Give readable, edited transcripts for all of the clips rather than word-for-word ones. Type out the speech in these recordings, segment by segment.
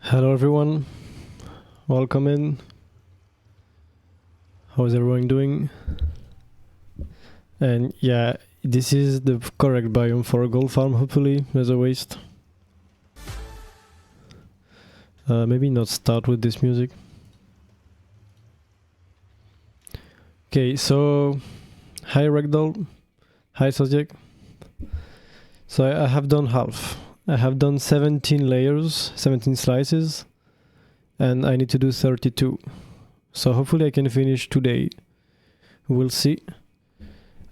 Hello everyone, welcome in. How's everyone doing? And yeah, this is the correct biome for a gold farm, hopefully. There's a waste. Maybe not start with this music. Okay, so hi Ragdoll, hi Sojek. So I have done half. I have done 17 layers, 17 slices, and I need to do 32. So hopefully I can finish today. We'll see.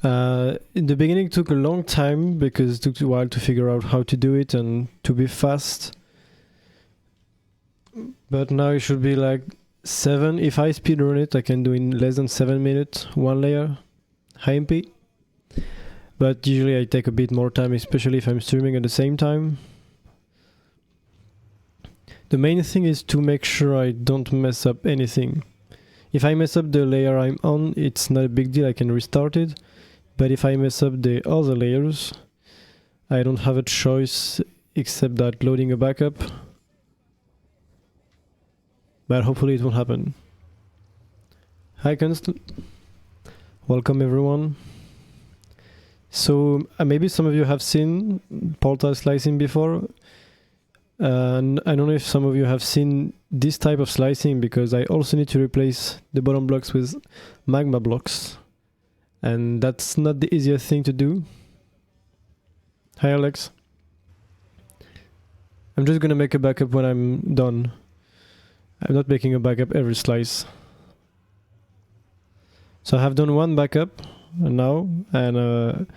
In the beginning it took a long time because it took a while to figure out how to do it and to be fast. But now it should be like 7. If I speedrun it, I can do in less than 7 minutes, one layer, high MP. But usually I take a bit more time, especially if I'm streaming at the same time. The main thing is to make sure I don't mess up anything. If I mess up the layer I'm on, it's not a big deal, I can restart it. But if I mess up the other layers, I don't have a choice except that loading a backup. But hopefully it won't happen. Hi Kunst. Welcome everyone. So maybe some of you have seen portal slicing before. And I don't know if some of you have seen this type of slicing because I also need to replace the bottom blocks with magma blocks. And that's not the easiest thing to do. Hi Alex. I'm just gonna make a backup when I'm done. I'm not making a backup every slice. So I have done one backup now, and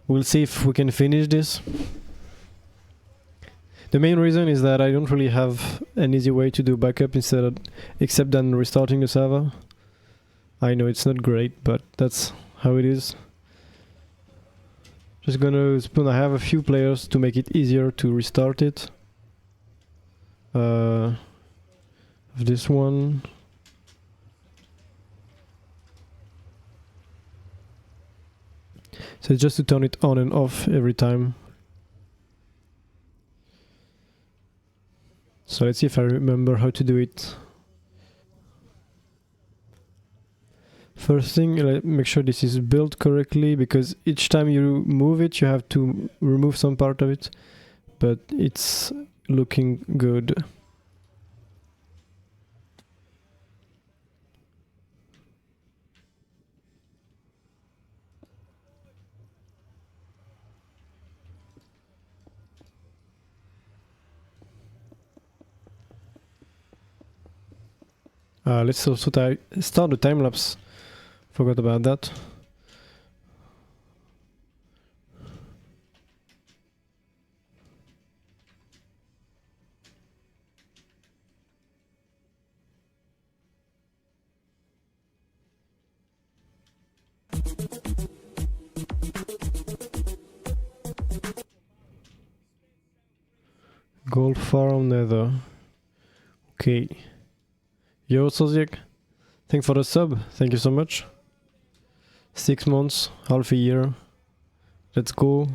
we'll see if we can finish this. The main reason is that I don't really have an easy way to do backup except than restarting the server. I know it's not great, but that's how it is. Just gonna spoon. I have a few players to make it easier to restart it. This one. So it's just to turn it on and off every time. So let's see if I remember how to do it. First thing, make sure this is built correctly, because each time you move it, you have to remove some part of it. But it's looking good. Let's also start the time lapse. Forgot about that. Gold farm nether. Okay. Yo, Soziek. Thanks for the sub. Thank you so much. 6 months, half a year. Let's go.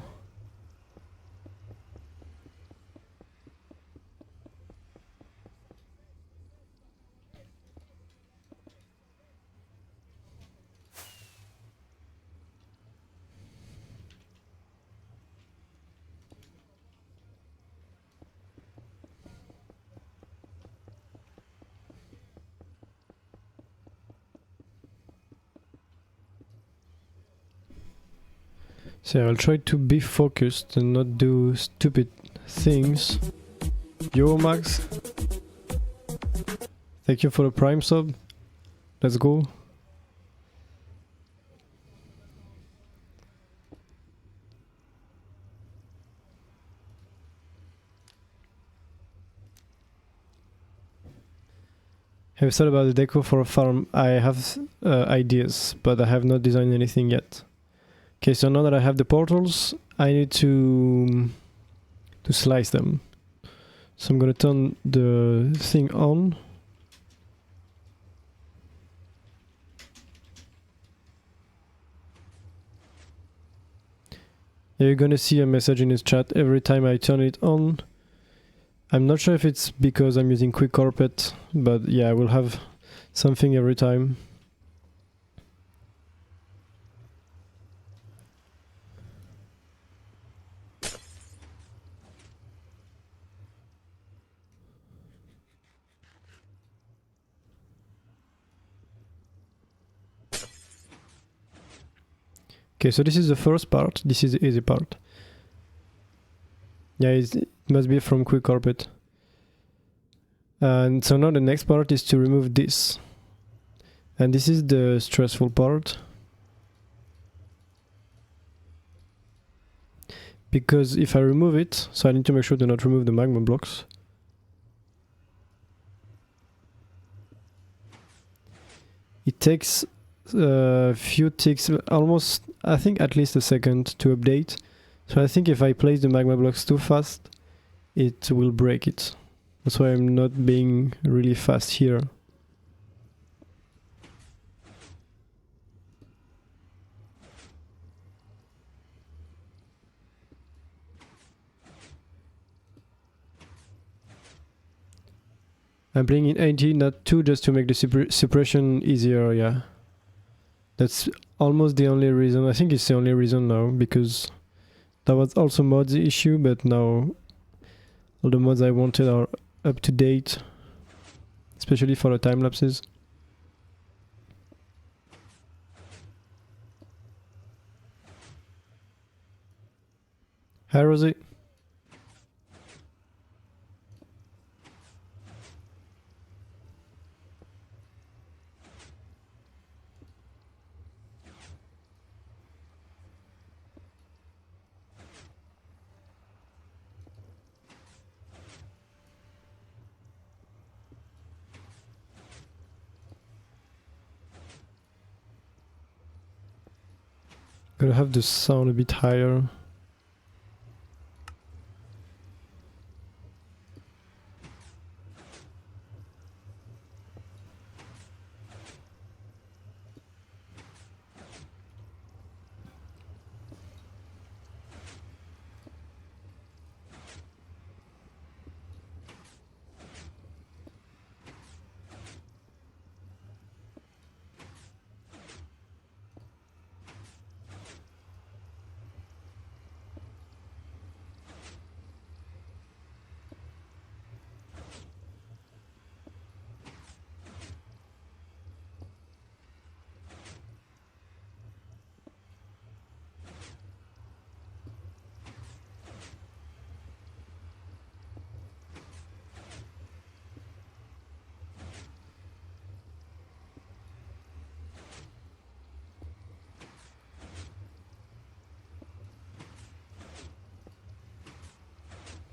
So I'll try to be focused and not do stupid things. Yo, Max. Thank you for the prime sub. Let's go. Have you thought about the deco for a farm? I have ideas, but I have not designed anything yet. Okay, so now that I have the portals, I need to slice them. So I'm gonna turn the thing on. You're gonna see a message in his chat every time I turn it on. I'm not sure if it's because I'm using Quick Carpet, but yeah, I will have something every time. Okay, so this is the first part. This is the easy part. Yeah, it must be from Quick Carpet. And so now the next part is to remove this. And this is the stressful part. Because if I remove it, so I need to make sure to not remove the magma blocks. It takes a few ticks, almost, I think at least a second to update. So I think if I place the magma blocks too fast, it will break it. That's why I'm not being really fast here. I'm playing in 80, not 2, just to make the suppression easier, yeah. That's almost the only reason. I think it's the only reason now, because that was also mods issue, but now all the mods I wanted are up to date, especially for the time lapses. Hi Rosie. Gotta have the sound a bit higher.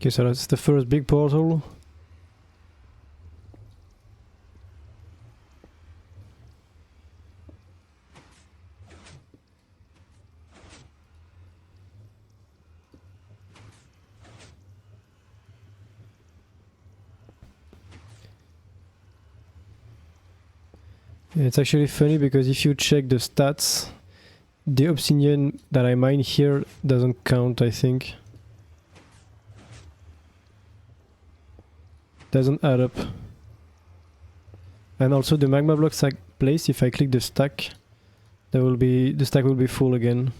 Okay, so that's the first big portal. It's actually funny because if you check the stats, the obsidian that I mine here doesn't count, I think. Doesn't add up. And also the magma blocks I place, if I click the stack, the stack will be full again.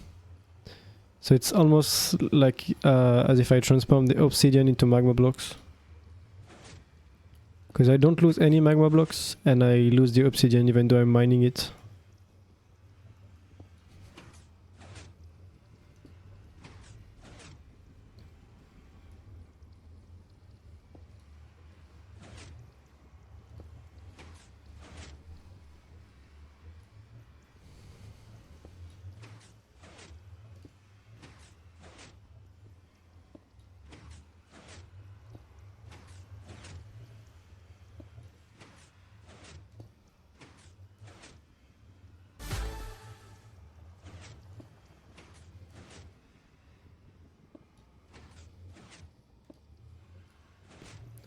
So it's almost like as if I transform the obsidian into magma blocks. Because I don't lose any magma blocks and I lose the obsidian even though I'm mining it.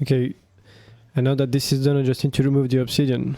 Okay, and now that this is done, I just need to remove the obsidian.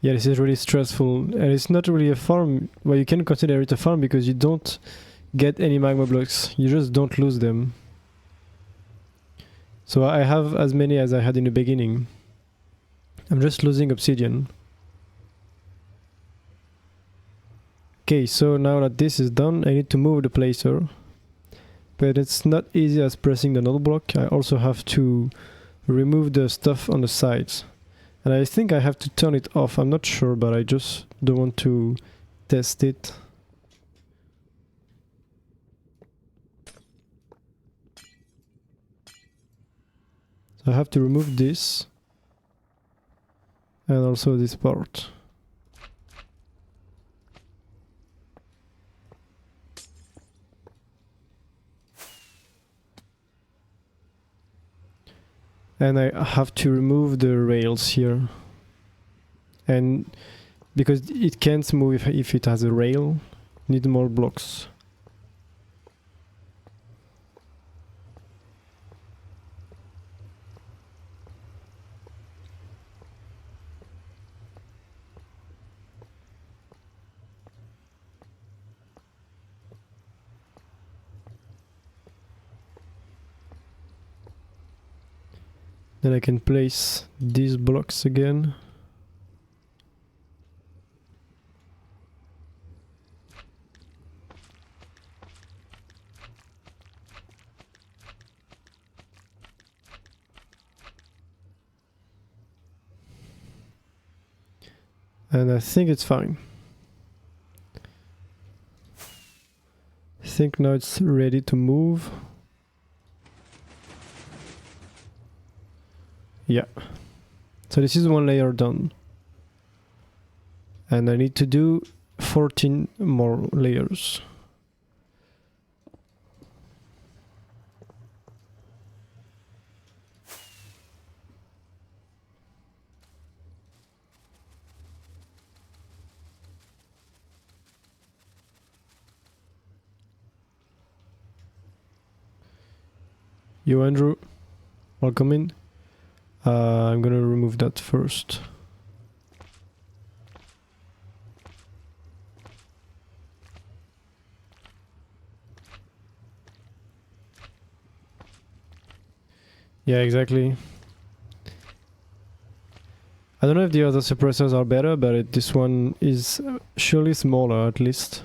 Yeah, this is really stressful, and it's not really a farm. Well, you can consider it a farm because you don't get any magma blocks. You just don't lose them. So I have as many as I had in the beginning. I'm just losing obsidian. Okay, so now that this is done, I need to move the placer. But it's not easy as pressing the null block. I also have to remove the stuff on the sides. And I think I have to turn it off. I'm not sure, but I just don't want to test it. So I have to remove this. And also this part. And I have to remove the rails here. And because it can't move if it has a rail, need more blocks. Then I can place these blocks again. And I think it's fine. I think now it's ready to move. Yeah. So this is one layer done. And I need to do 14 more layers. Yo, Andrew, welcome in. I'm gonna remove that first. Yeah, exactly. I don't know if the other suppressors are better, but this one is surely smaller at least.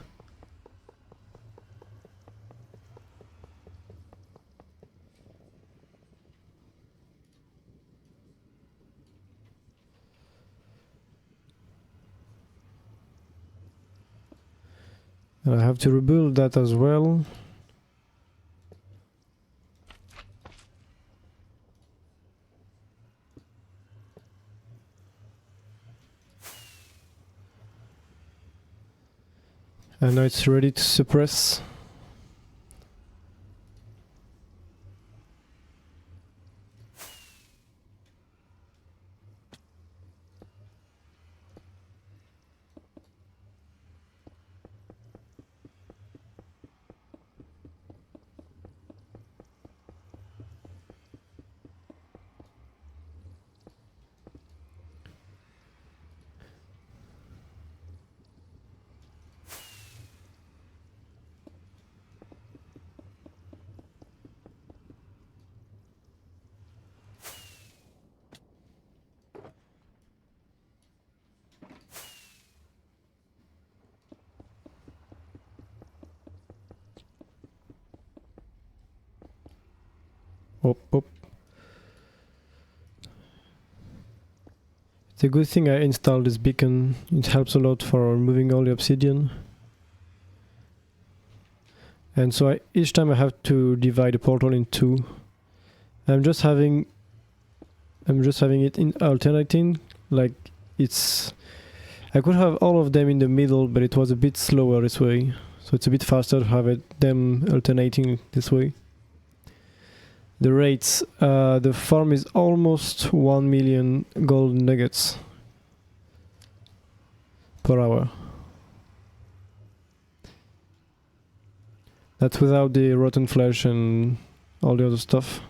And I have to rebuild that as well. And now it's ready to suppress. Op. It's a good thing I installed this beacon. It helps a lot for removing all the obsidian. And so each time I have to divide the portal in two. I'm just having it in alternating, like it's. I could have all of them in the middle, but it was a bit slower this way. So it's a bit faster to have them alternating this way. The rates, the farm is almost 1 million gold nuggets per hour. That's without the rotten flesh and all the other stuff.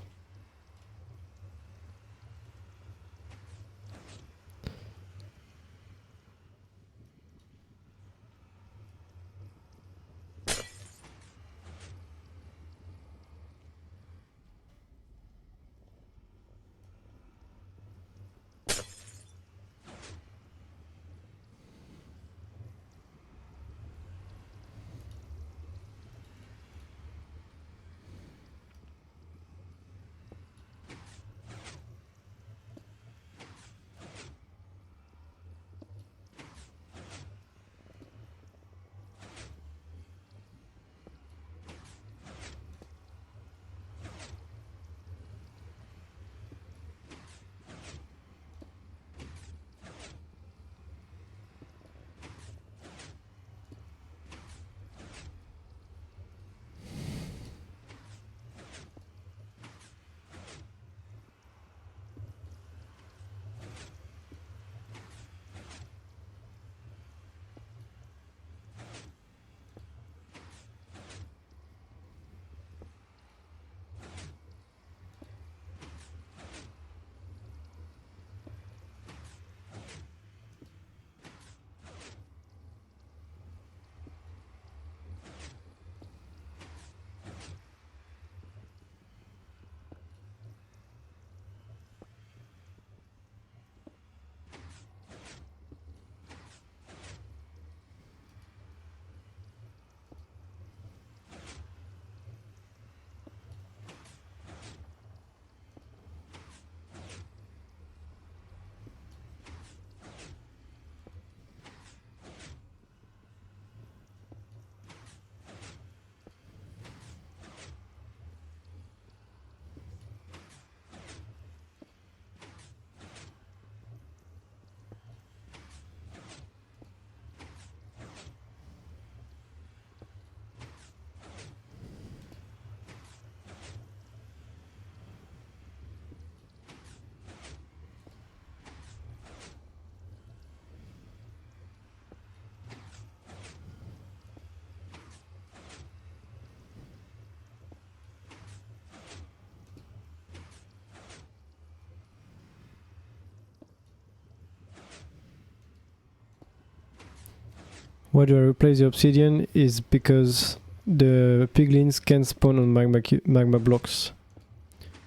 Why do I replace the obsidian is because the piglins can spawn on magma blocks.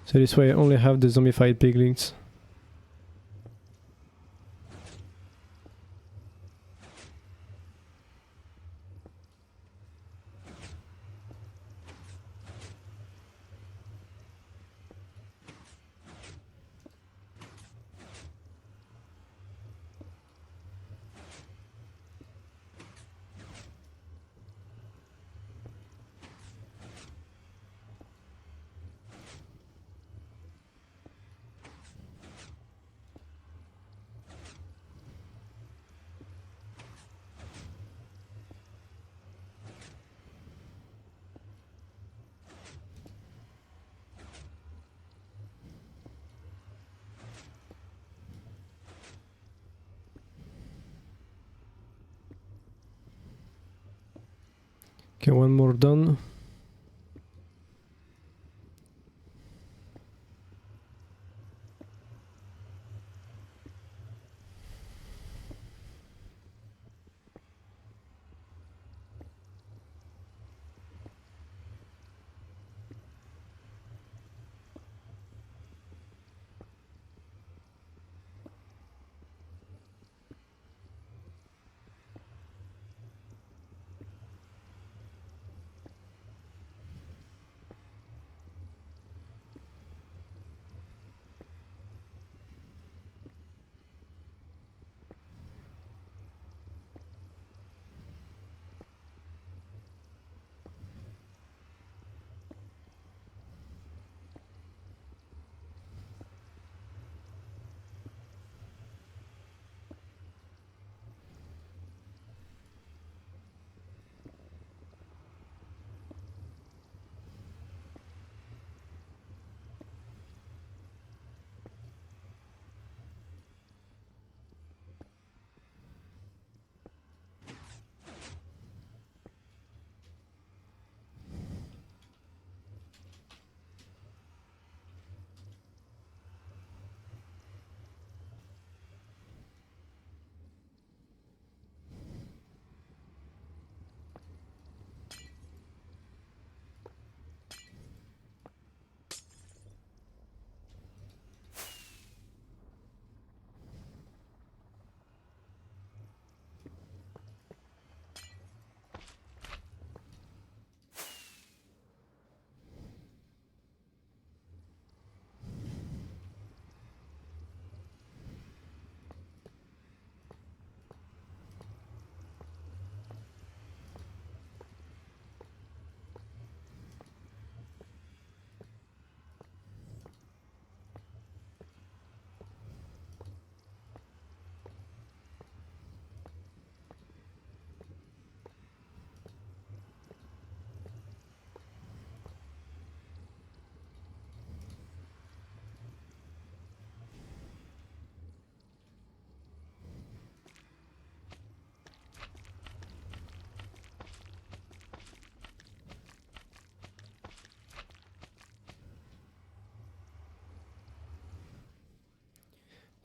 So this way I only have the zombified piglins. Okay, one more done.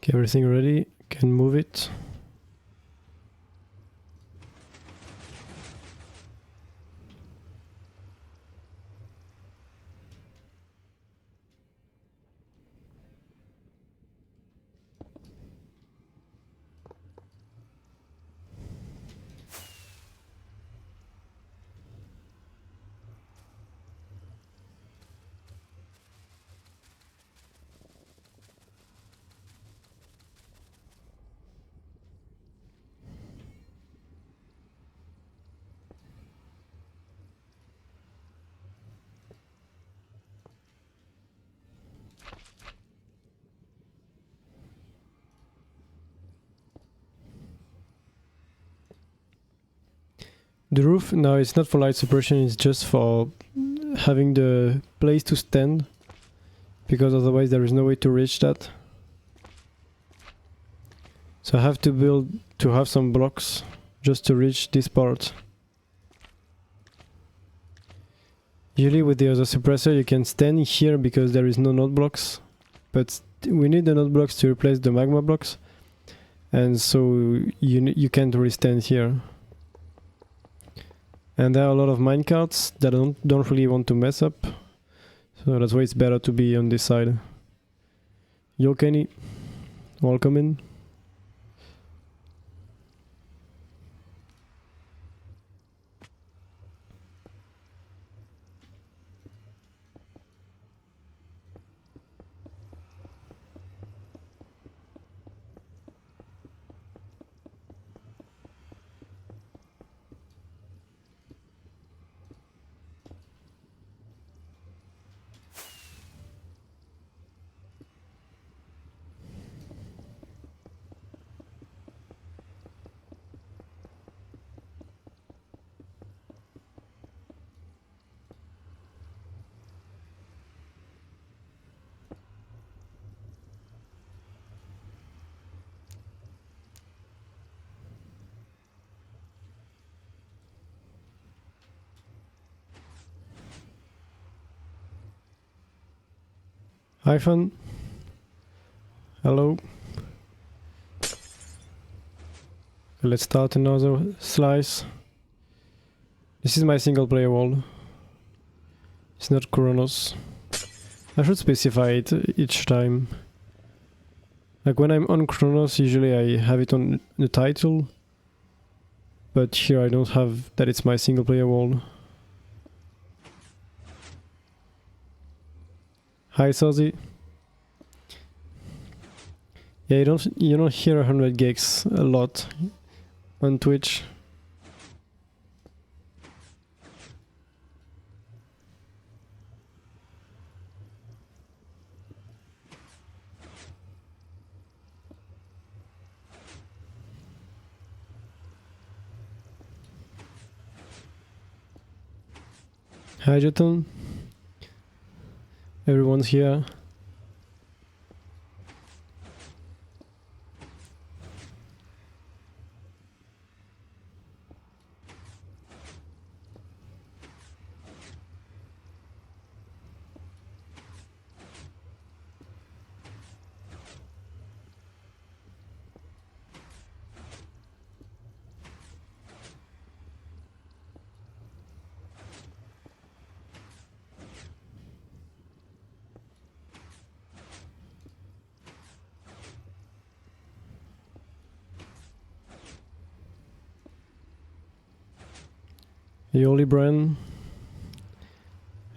Okay, everything ready, can move it. The roof now it's not for light suppression, it's just for having the place to stand, because otherwise there is no way to reach that. So I have to have some blocks just to reach this part. Usually with the other suppressor you can stand here because there is no node blocks, but we need the node blocks to replace the magma blocks, and so you can't really stand here. And there are a lot of minecarts that I don't really want to mess up. So that's why it's better to be on this side. Yo Kenny, welcome in. Hi Fun. Hello. Let's start another slice. This is my single player world. It's not Chronos. I should specify it each time. Like when I'm on Chronos, usually I have it on the title. But here I don't have that it's my single player world. Hi Sozi. Yeah, you don't hear 100 gigs a lot on Twitch. Hi Jotun. Everyone's here. Yoli Bran.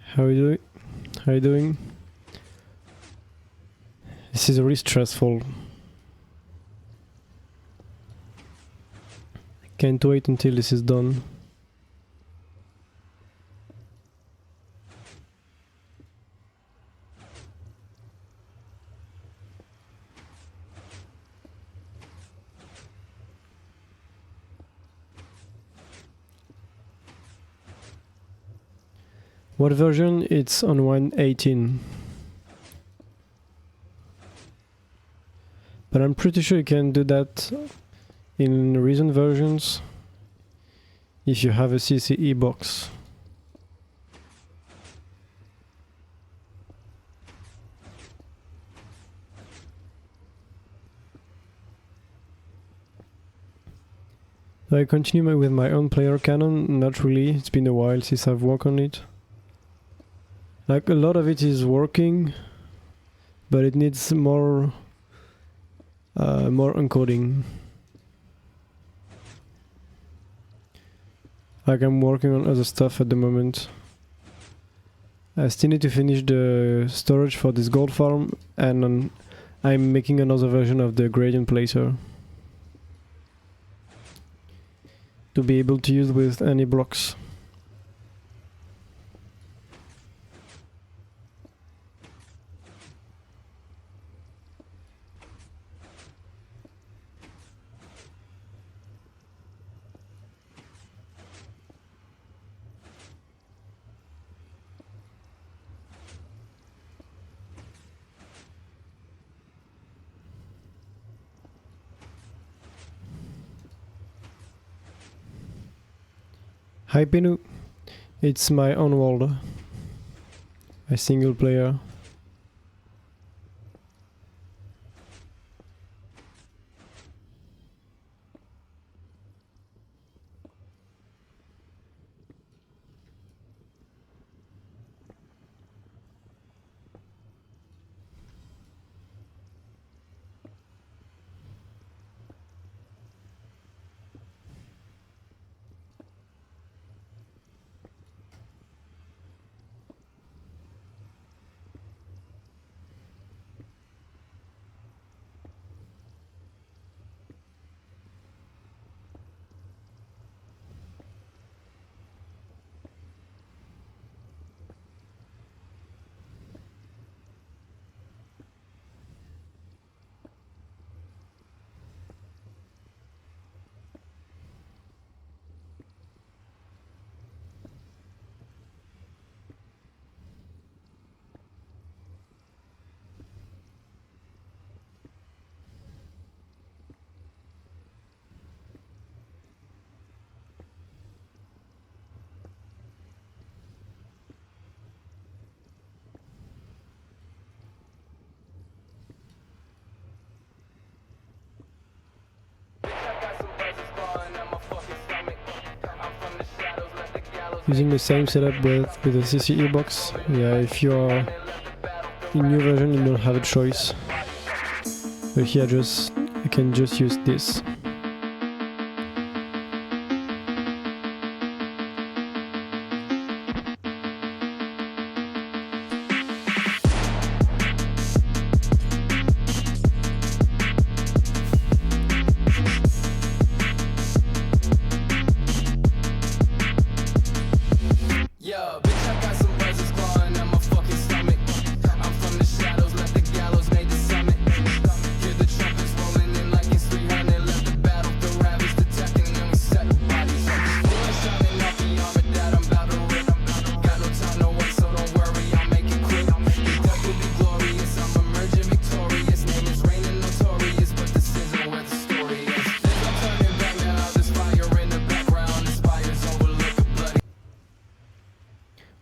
How are you doing? How are you doing? This is really stressful. I can't wait until this is done. What version? It's on 1.18. But I'm pretty sure you can do that in recent versions if you have a CCE box. I continue with my own player canon? Not really, it's been a while since I've worked on it. Like a lot of it is working, but it needs more encoding. Like I'm working on other stuff at the moment. I still need to finish the storage for this gold farm, and I'm making another version of the gradient placer to be able to use with any blocks. Hi Pinu, it's my own world, a single player. using the same setup with the CCE box. Yeah, if you are in new version, you don't have a choice. But here, you can just use this.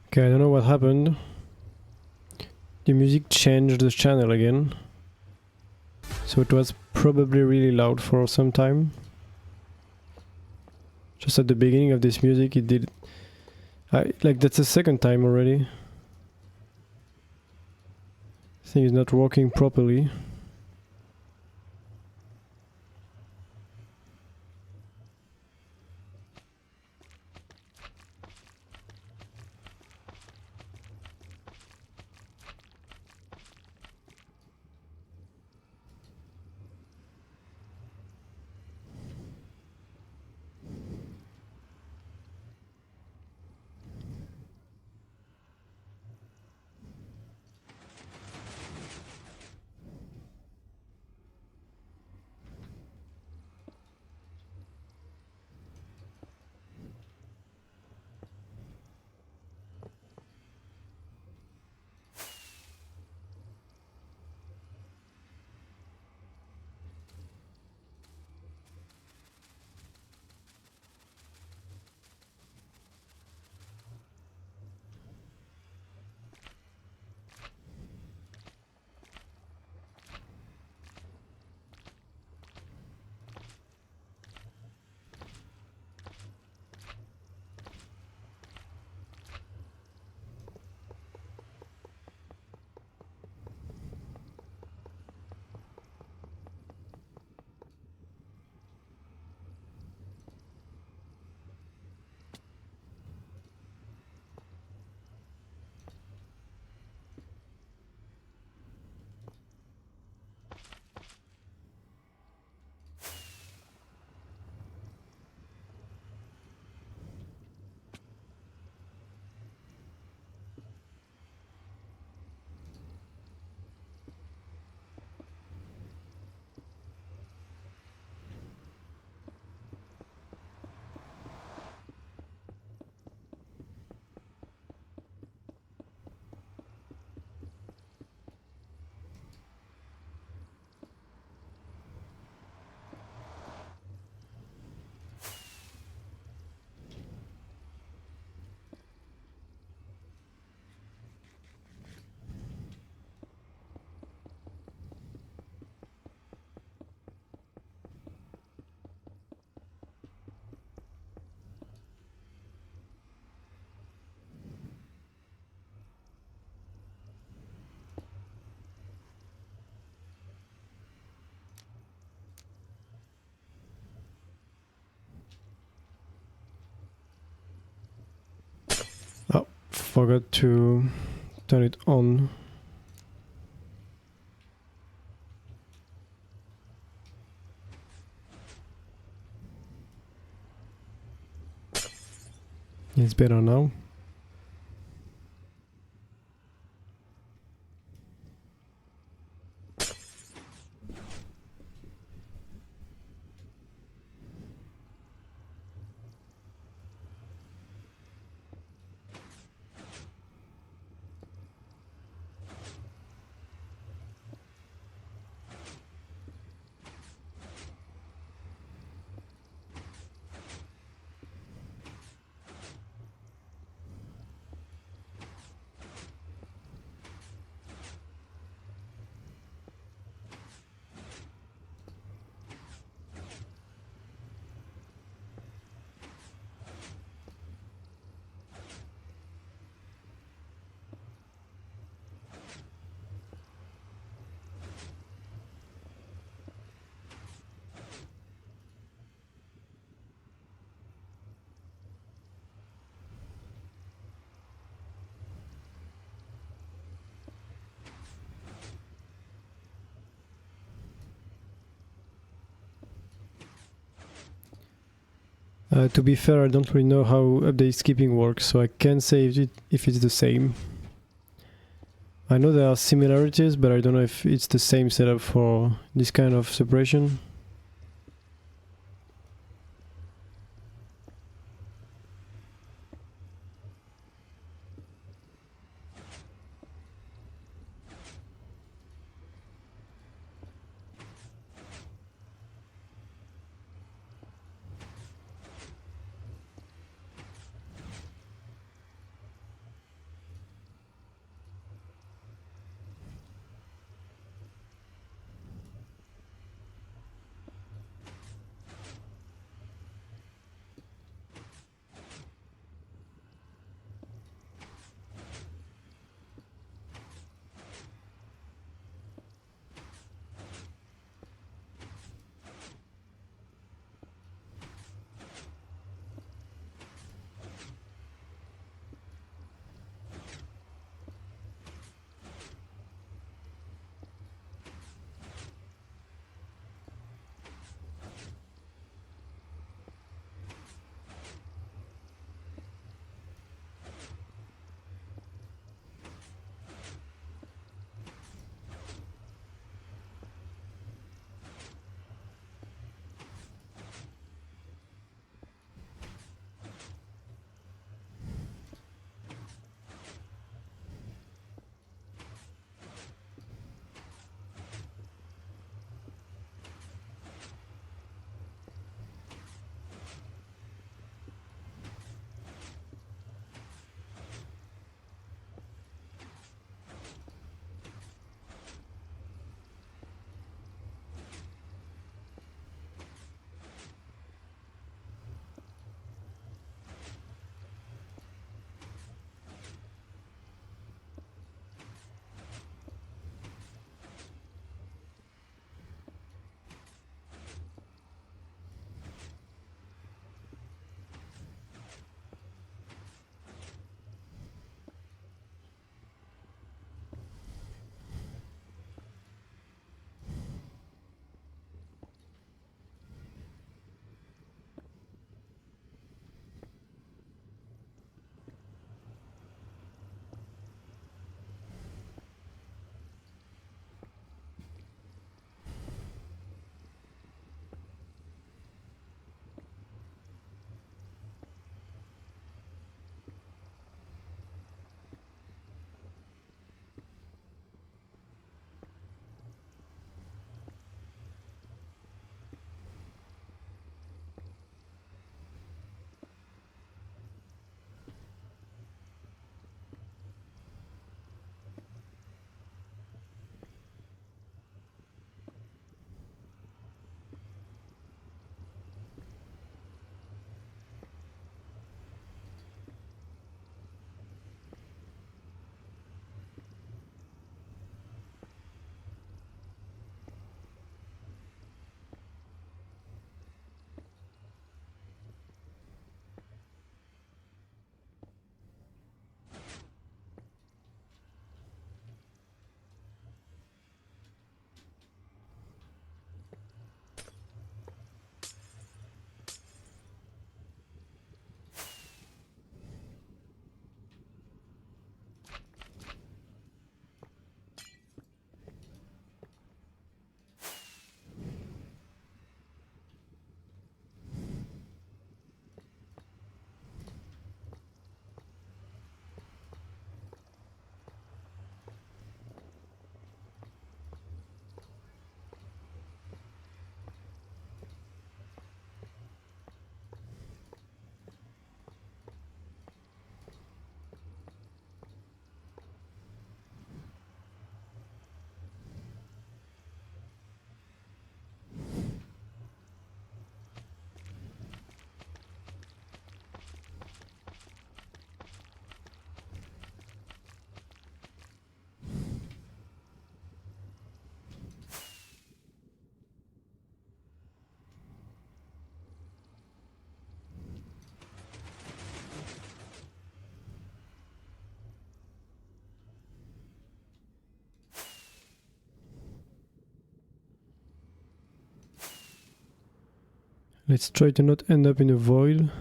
Okay, I don't know what happened. The music changed the channel again. So it was probably really loud for some time. Just at the beginning of this music it did. Like that's the second time already. This thing is not working properly. Oh, forgot to turn it on. It's better now. To be fair, I don't really know how update skipping works, so I can't say if it's the same. I know there are similarities, but I don't know if it's the same setup for this kind of separation. Let's try to not end up in a void.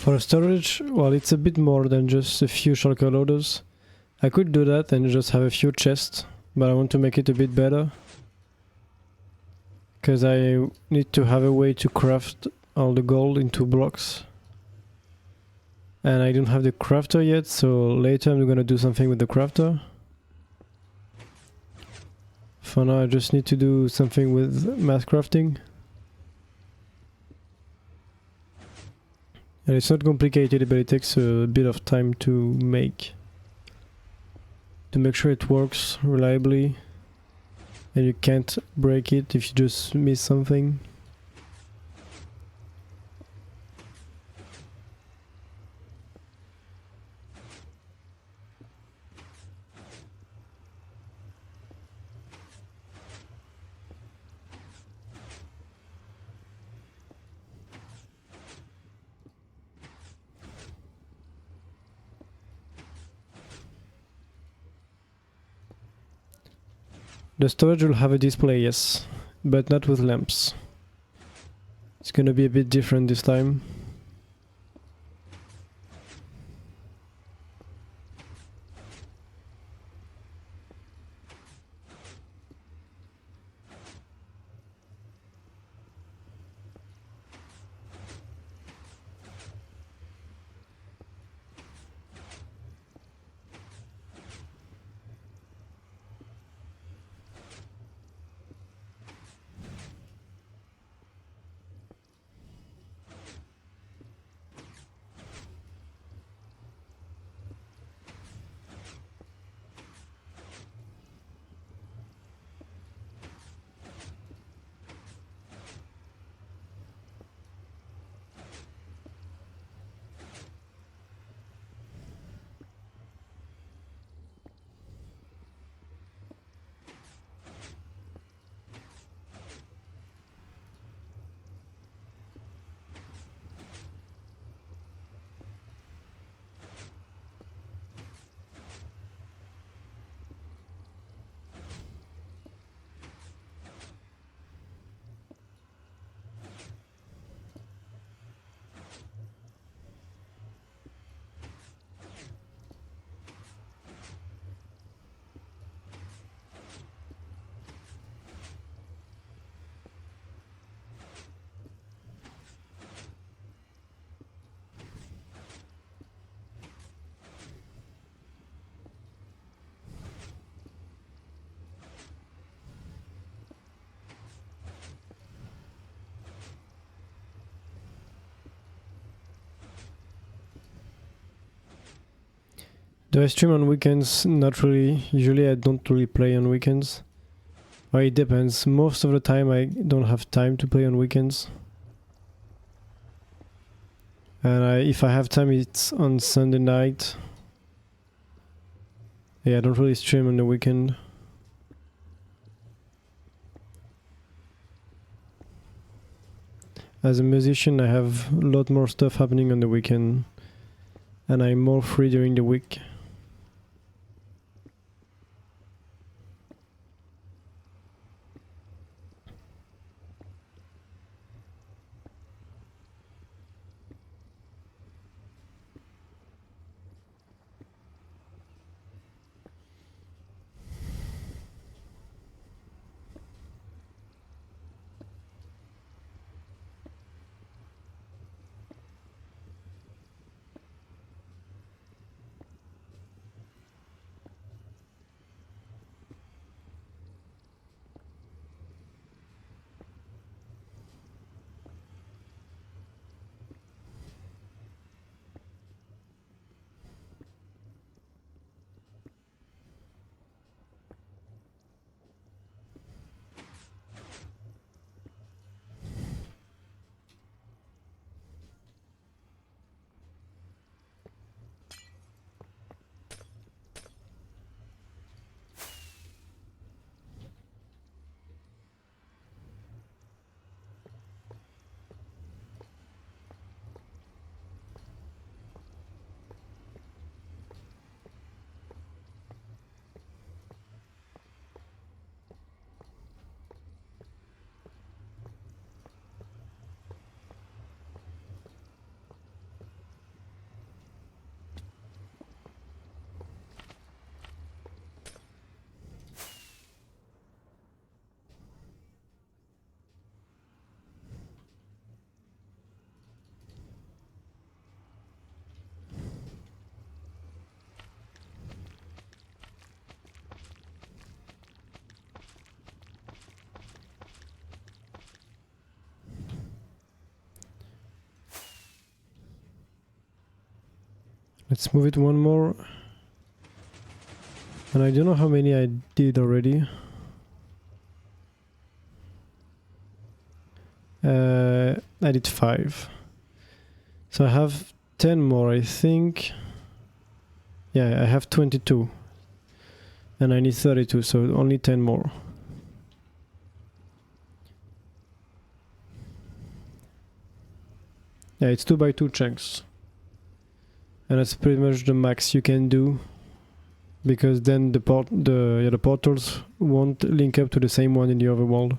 For storage, well, it's a bit more than just a few shulker loaders. I could do that and just have a few chests, but I want to make it a bit better. Because I need to have a way to craft all the gold into blocks. And I don't have the crafter yet, so later I'm gonna do something with the crafter. For now I just need to do something with mass crafting. And it's not complicated, but it takes a bit of time to make. To make sure it works reliably. And you can't break it if you just miss something. The storage will have a display, yes, but not with lamps. It's gonna be a bit different this time. Do I stream on weekends? Not really. Usually I don't really play on weekends. Well, it depends. Most of the time I don't have time to play on weekends. And if I have time, it's on Sunday night. Yeah, I don't really stream on the weekend. As a musician, I have a lot more stuff happening on the weekend. And I'm more free during the week. Let's move it one more. And I don't know how many I did already. I did 5. So I have 10 more, I think. Yeah, I have 22. And I need 32, so only 10 more. Yeah, it's 2x2 chunks. And that's pretty much the max you can do. Because then the portals won't link up to the same one in the other world.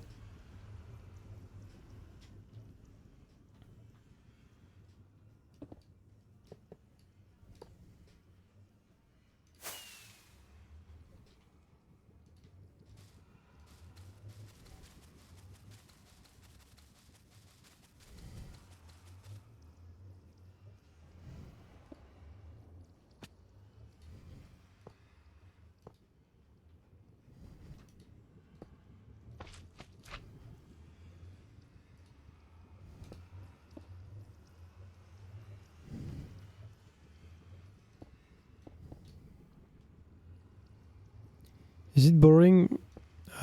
Is it boring?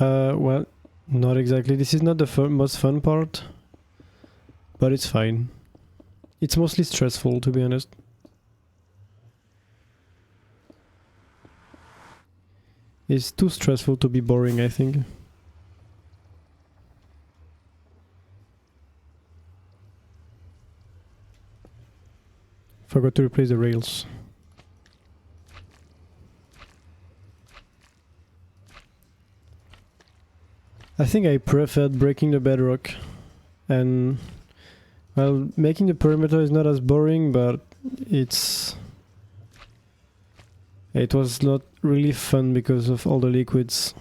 Well, not exactly. This is not the most fun part, but it's fine. It's mostly stressful, to be honest. It's too stressful to be boring, I think. Forgot to replace the rails. I think I preferred breaking the bedrock, and well, making the perimeter is not as boring, but it was not really fun because of all the liquids.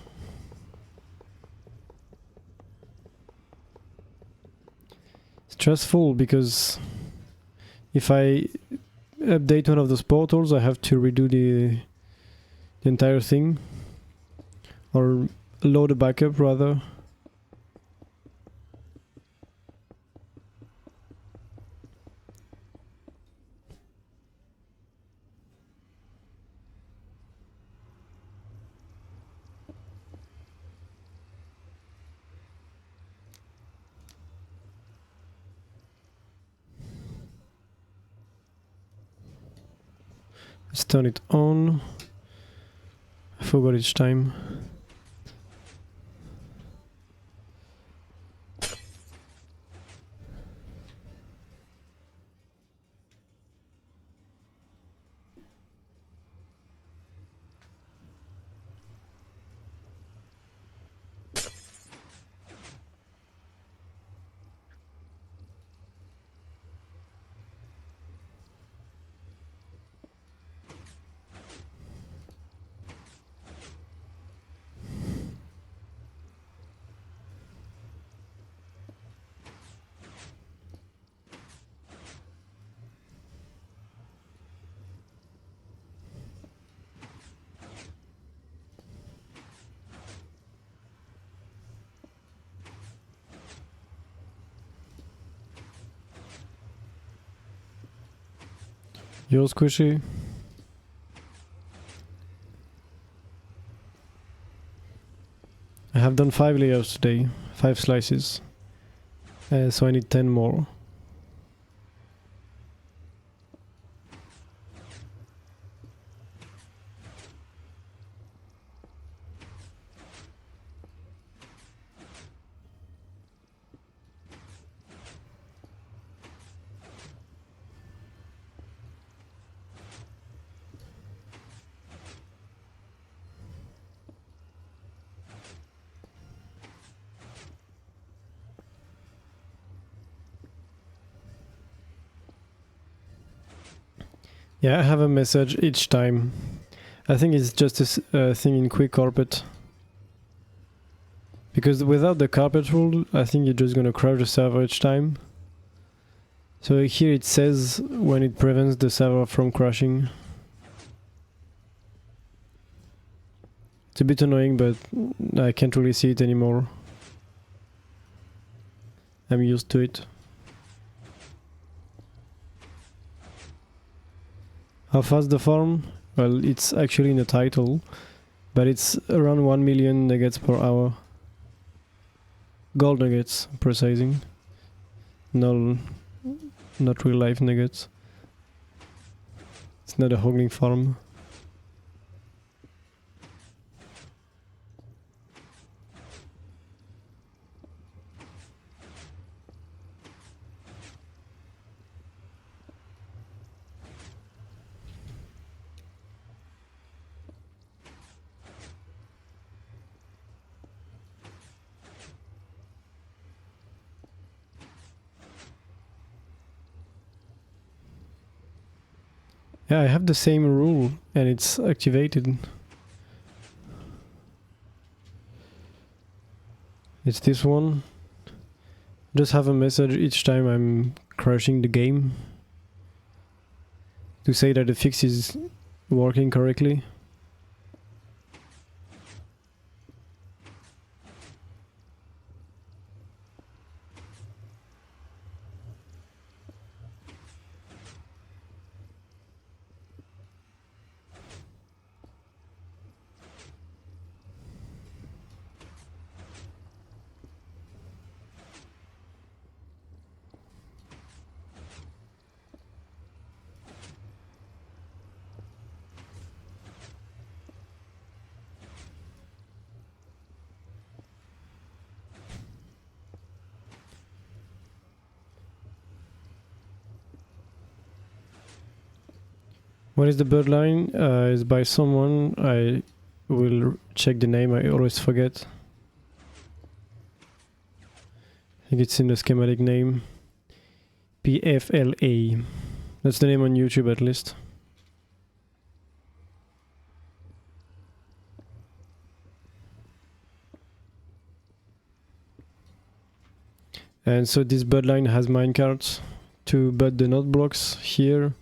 Stressful because if I update one of those portals, I have to redo the entire thing, or load a backup rather. Let's turn it on. I forgot each time. Yo, Squishy. I have done 5 layers today, 5 slices. So I need 10 more. Yeah, I have a message each time. I think it's just a thing in Quick Carpet. Because without the carpet rule, I think you're just gonna crash the server each time. So here it says when it prevents the server from crashing. It's a bit annoying, but I can't really see it anymore. I'm used to it. How fast the farm? Well, it's actually in the title, but it's around 1 million nuggets per hour. Gold nuggets, precising. No, not real life nuggets. It's not a hogging farm. Yeah, I have the same rule and it's activated. It's this one. Just have a message each time I'm crashing the game to say that the fix is working correctly. What is the bird line? Is by someone. I will check the name, I always forget. I think it's in the schematic name. PFLA. That's the name on YouTube at least. And so this bird line has minecarts to bud the node blocks here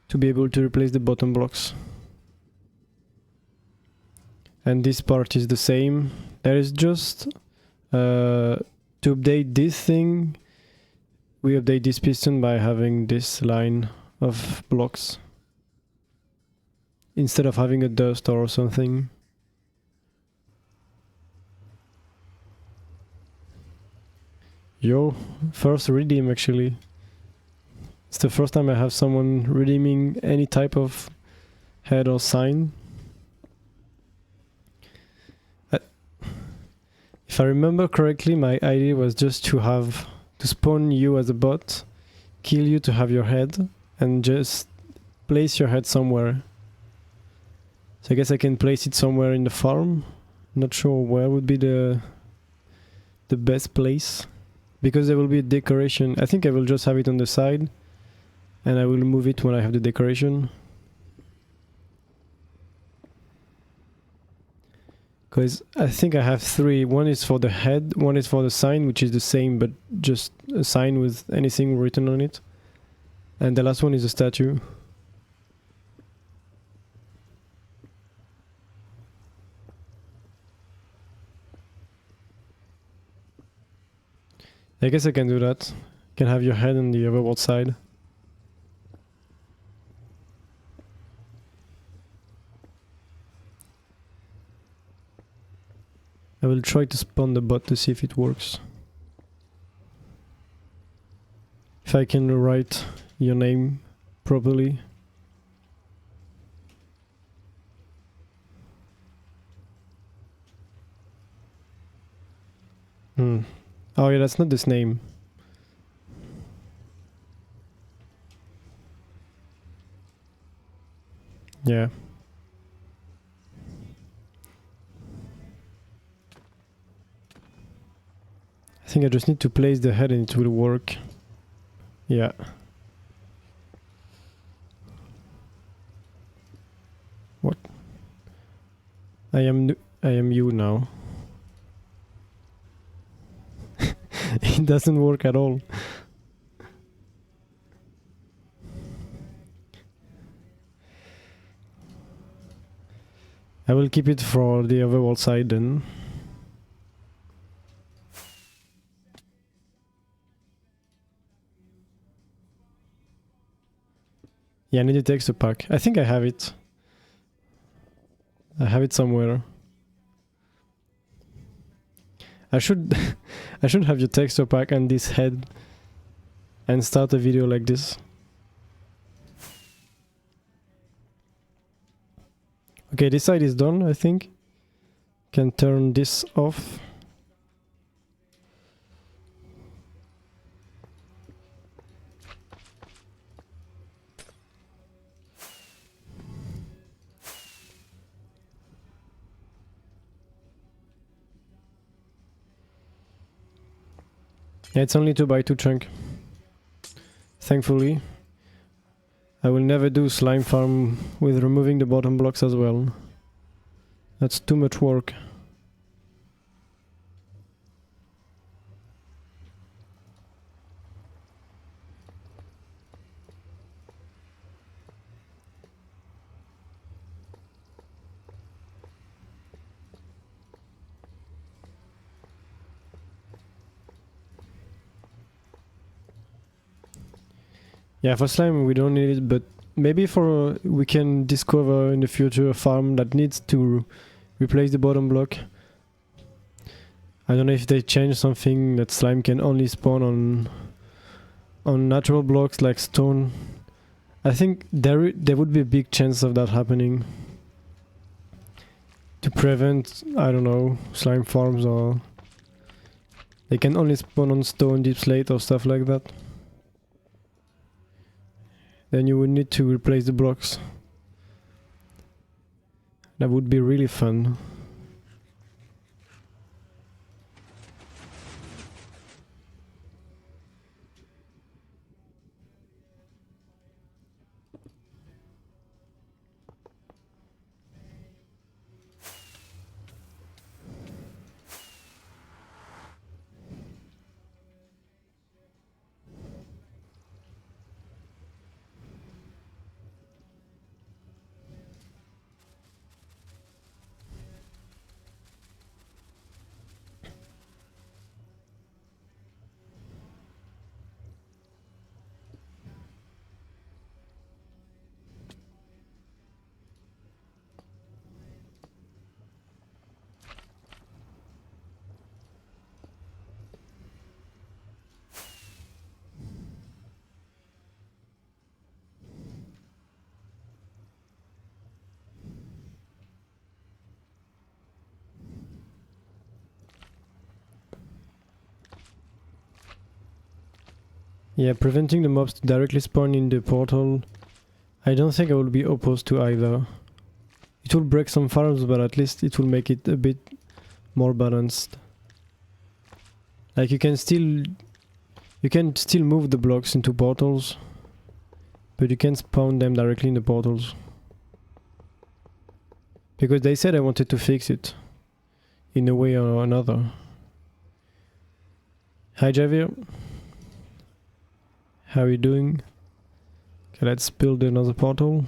to be able to replace the bottom blocks. And this part is the same. There is just to update this thing, we update this piston by having this line of blocks instead of having a dust or something. Yo, first redeem actually. It's the first time I have someone redeeming any type of head or sign. If I remember correctly, my idea was just to spawn you as a bot, kill you to have your head, and just place your head somewhere. So I guess I can place it somewhere in the farm. Not sure where would be the best place, because there will be a decoration. I think I will just have it on the side, and I will move it when I have the decoration. Because I think I have three. One is for the head, one is for the sign, which is the same, but just a sign with anything written on it. And the last one is a statue. I guess I can do that. Can have your head on the overworld side. I will try to spawn the bot to see if it works. If I can write your name properly. Oh yeah, that's not this name. Yeah. I think I just need to place the head and it will work. Yeah. What? I am you now. It doesn't work at all. I will keep it for the overworld side then. Yeah, I need a texture pack. I think I have it. I have it somewhere. I should I should have your texture pack and this head and start a video like this. Okay, this side is done, I think. Can turn this off. Yeah, it's only 2x2 chunk. Thankfully. I will never do slime farm with removing the bottom blocks as well. That's too much work. Yeah, for slime we don't need it, but maybe for we can discover in the future a farm that needs to replace the bottom block. I don't know if they change something that slime can only spawn on natural blocks like stone. I think there would be a big chance of that happening. To prevent, I don't know, slime farms, or they can only spawn on stone, deep slate or stuff like that. Then you would need to replace the blocks. That would be really fun. Yeah, preventing the mobs to directly spawn in the portal, I don't think I will be opposed to either. It will break some farms, but at least it will make it a bit more balanced. Like you can still move the blocks into portals, but you can spawn them directly in the portals. Because they said I wanted to fix it in a way or another. Hi Javier. How are you doing? Okay, let's build another portal.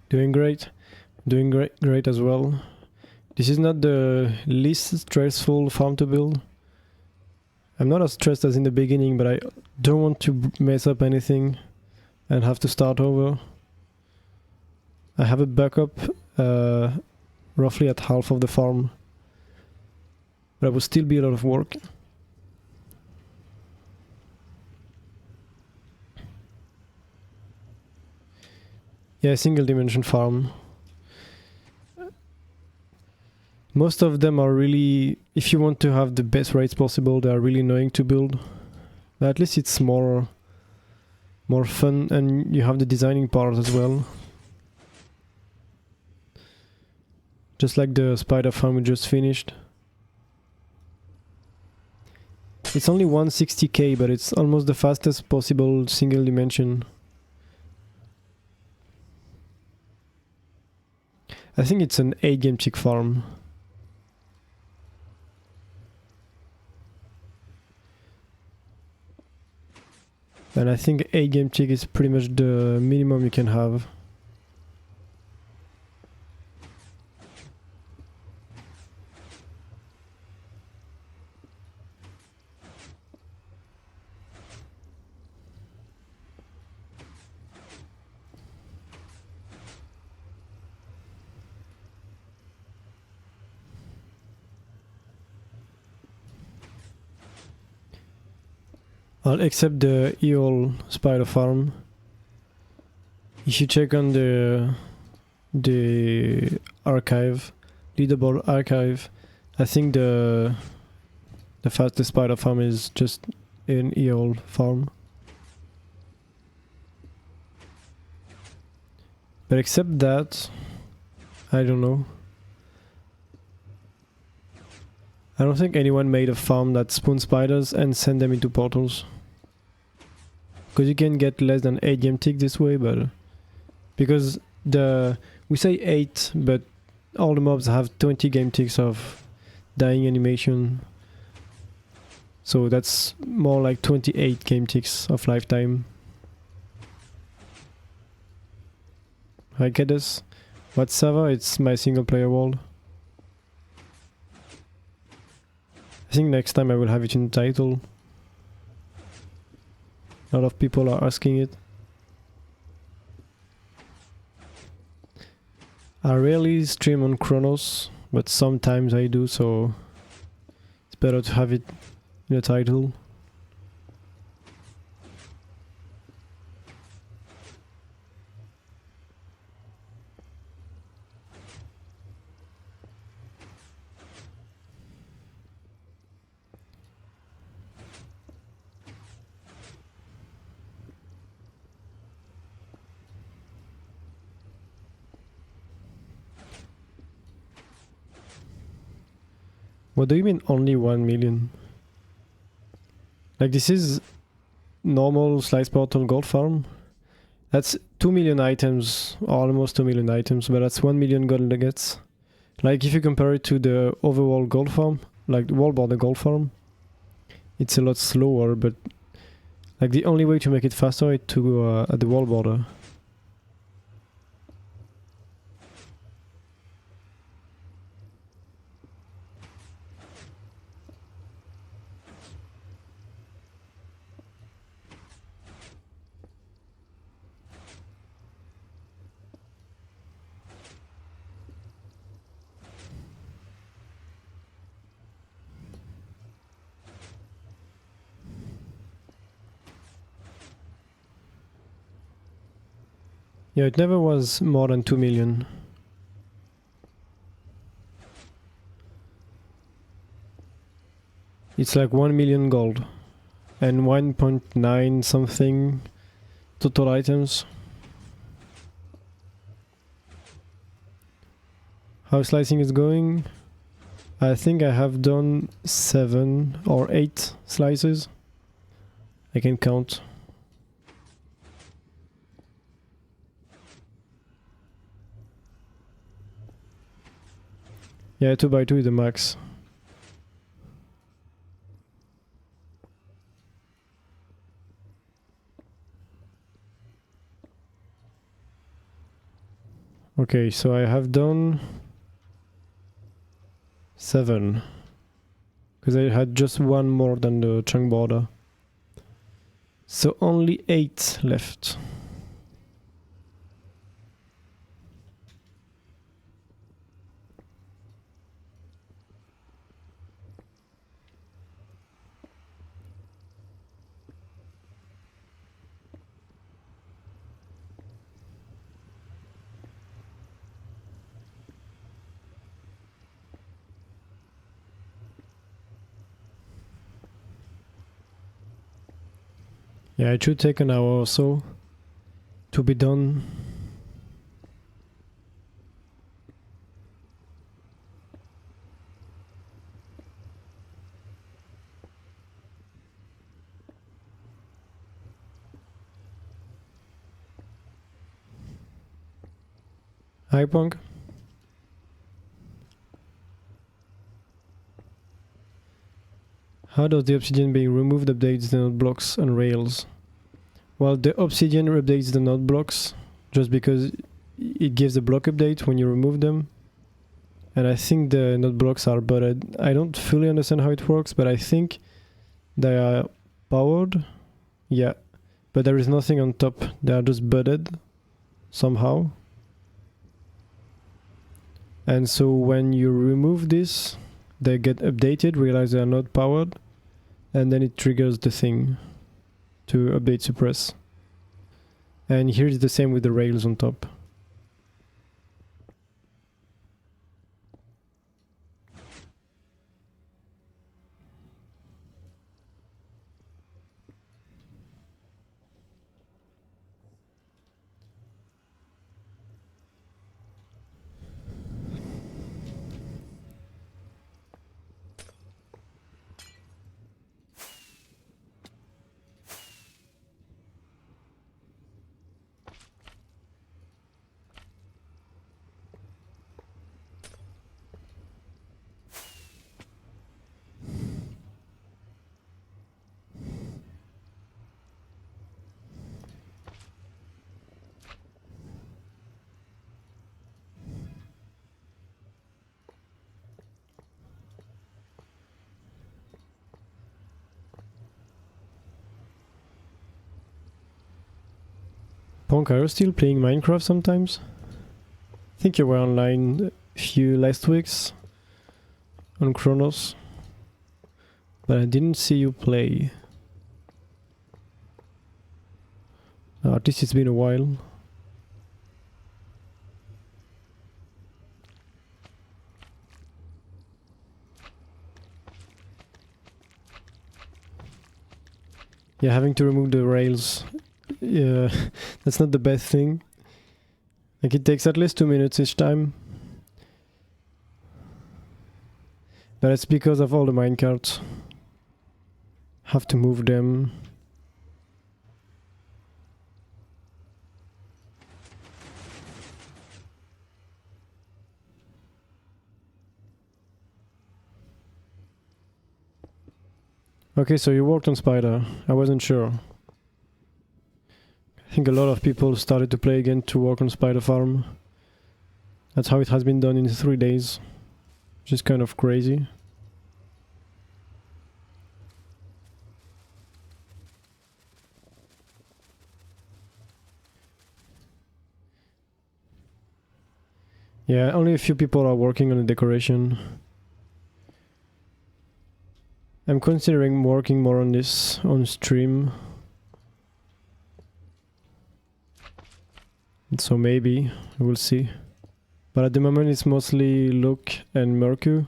Doing great. Doing great as well. This is not the least stressful farm to build. I'm not as stressed as in the beginning, but I don't want to mess up anything and have to start over. I have a backup roughly at half of the farm, but it will still be a lot of work. Yeah, single dimension farm. Most of them are really, if you want to have the best rates possible, they are really annoying to build. But at least it's more fun, and you have the designing part as well. Just like the spider farm we just finished. It's only 160k, but it's almost the fastest possible single dimension. I think it's an 8 game tick farm. And I think 8 game tick is pretty much the minimum you can have. Well, except the Eol spider farm. If you check on the archive, leaderboard archive, I think the fastest spider farm is just an Eol farm. But except that, I don't know. I don't think anyone made a farm that spawns spiders and send them into portals. Because you can get less than 8 game tick this way, but because we say 8, but all the mobs have 20 game ticks of dying animation. So that's more like 28 game ticks of lifetime. Hi Kedis. What server? It's my single player world. I think next time I will have it in the title. A lot of people are asking it. I rarely stream on Chronos, but sometimes I do, so it's better to have it in the title. What do you mean only 1 million? Like this is normal slice portal gold farm? That's 2 million items, almost 2 million items, but that's 1 million gold nuggets. Like if you compare it to the overall gold farm, like the wall border gold farm, it's a lot slower, but like the only way to make it faster is to go at the wall border. Yeah, it never was more than 2 million. It's like 1 million gold and 1.9 something total items. How slicing is going? I think I have done 7 or 8 slices. I can count. Yeah, 2x2 is the max. Okay, so I have done 7. Because I had just one more than the chunk border. So only 8 left. Yeah, it should take an hour or so to be done. Hi, Punk. How does the obsidian being removed updates the node blocks and rails? Well, the obsidian updates the node blocks just because it gives a block update when you remove them. And I think the node blocks are butted. I don't fully understand how it works, but I think they are powered. Yeah, but there is nothing on top. They are just butted somehow. And so when you remove this, they get updated, realize they are not powered, and then it triggers the thing to update suppress. And here is the same with the rails on top. Punk, are you still playing Minecraft sometimes? I think you were online a few last weeks on Chronos, but I didn't see you play. At least it's been a while. Yeah, having to remove the rails, yeah, that's not the best thing. Like, it takes at least 2 minutes each time. But it's because of all the minecarts. Have to move them. Okay, so you worked on Spider. I wasn't sure. I think a lot of people started to play again to work on Spider Farm. That's how it has been done in 3 days. Which is kind of crazy. Yeah, only a few people are working on the decoration. I'm considering working more on this on stream. So maybe we'll see. But at the moment it's mostly Luke and Mercu.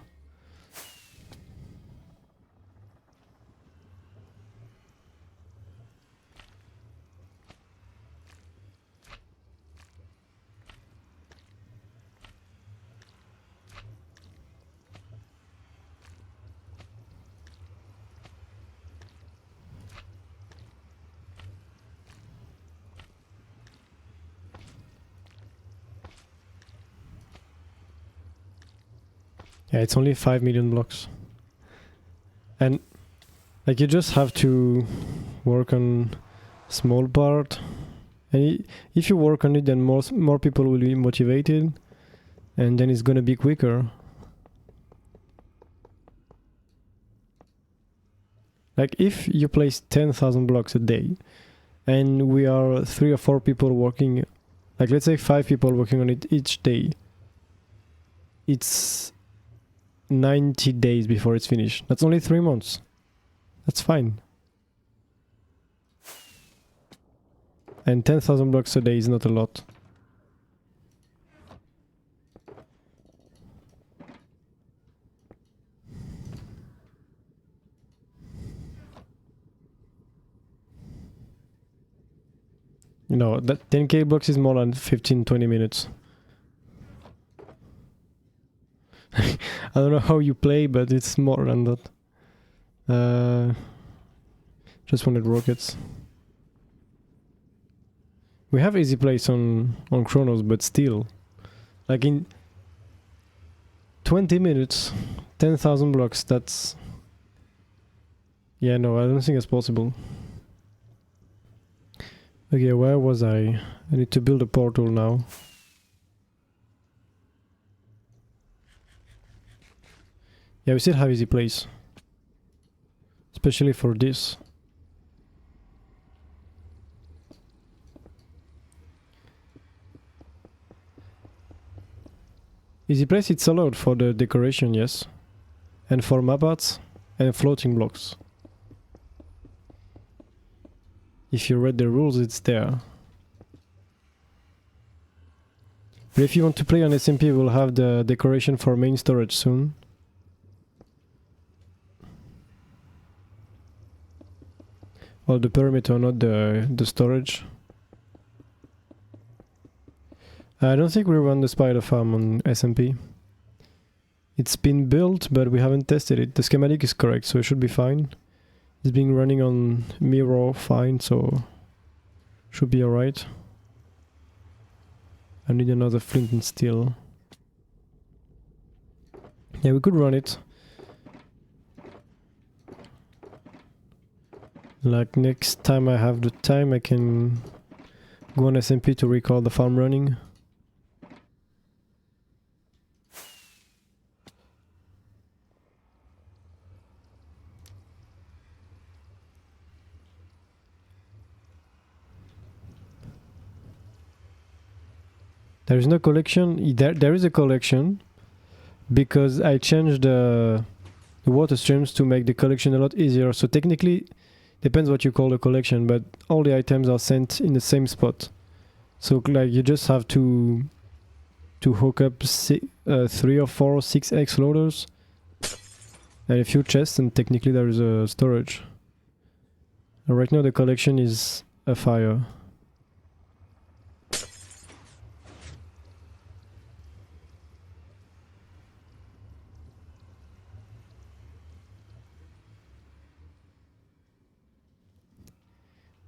Yeah, it's only 5 million blocks. And like you just have to work on small part. And if you work on it, then more people will be motivated. And then it's gonna be quicker. Like if you place 10,000 blocks a day, and we are 3 or 4 people working, like let's say 5 people working on it each day, it's 90 days before it's finished. That's only 3 months. That's fine. And 10,000 blocks a day is not a lot. You know, that 10k blocks is more than 15-20 minutes. I don't know how you play, but it's more than that. Just wanted rockets. We have easy plays on Chronos, but still, like in 20 minutes, 10,000 blocks. That's yeah, no, I don't think it's possible. Okay, where was I? I need to build a portal now. Yeah, we still have easy plays. Especially for this. Easy place, it's allowed for the decoration, yes. And for map arts and floating blocks. If you read the rules, it's there. But if you want to play on SMP, we'll have the decoration for main storage soon. Well, the perimeter, not the storage. I don't think we run the spider farm on SMP. It's been built, but we haven't tested it. The schematic is correct, so it should be fine. It's been running on Miro fine, so should be alright. I need another flint and steel. Yeah, we could run it. Like next time I have the time, I can go on SMP to record the farm running. There is no collection. There is a collection because I changed the water streams to make the collection a lot easier. So technically, depends what you call the collection, but all the items are sent in the same spot. So like you just have to hook up 3 or 4 or 6x loaders and a few chests, and technically there is a storage. And right now the collection is a fire.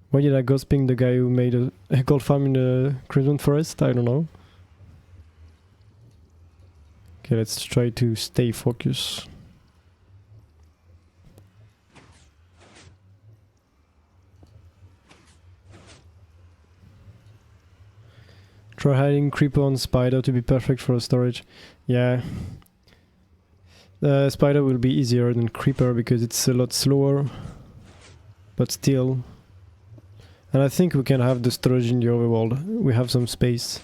Why did I ghost ping the guy who made a gold farm in the Crimson Forest? I don't know. Okay, let's try to stay focused. Try hiding creeper on spider to be perfect for storage. Yeah. Spider will be easier than creeper because it's a lot slower. But still. And I think we can have the storage in the overworld. We have some space.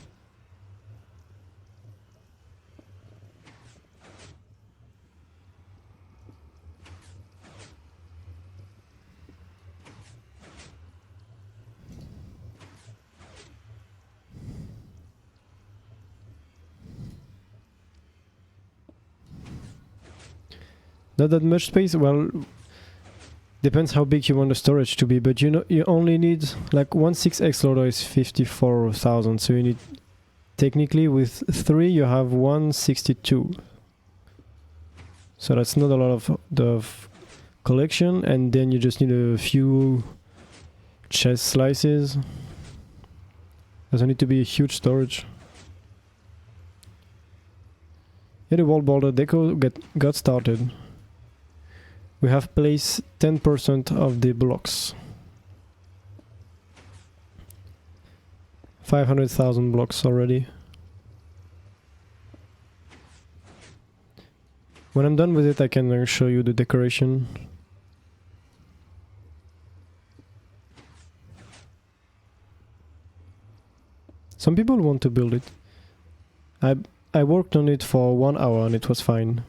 Not that much space. Well, depends how big you want the storage to be, but you know you only need like 1.6x loader is 54,000, so you need technically with 3 you have 162. So that's not a lot of the collection, and then you just need a few chest slices. Doesn't need to be a huge storage. Yeah, the wall boulder deco got started. We have placed 10% of the blocks. 500,000 blocks already. When I'm done with it, I can show you the decoration. Some people want to build it. I worked on it for 1 hour and it was fine.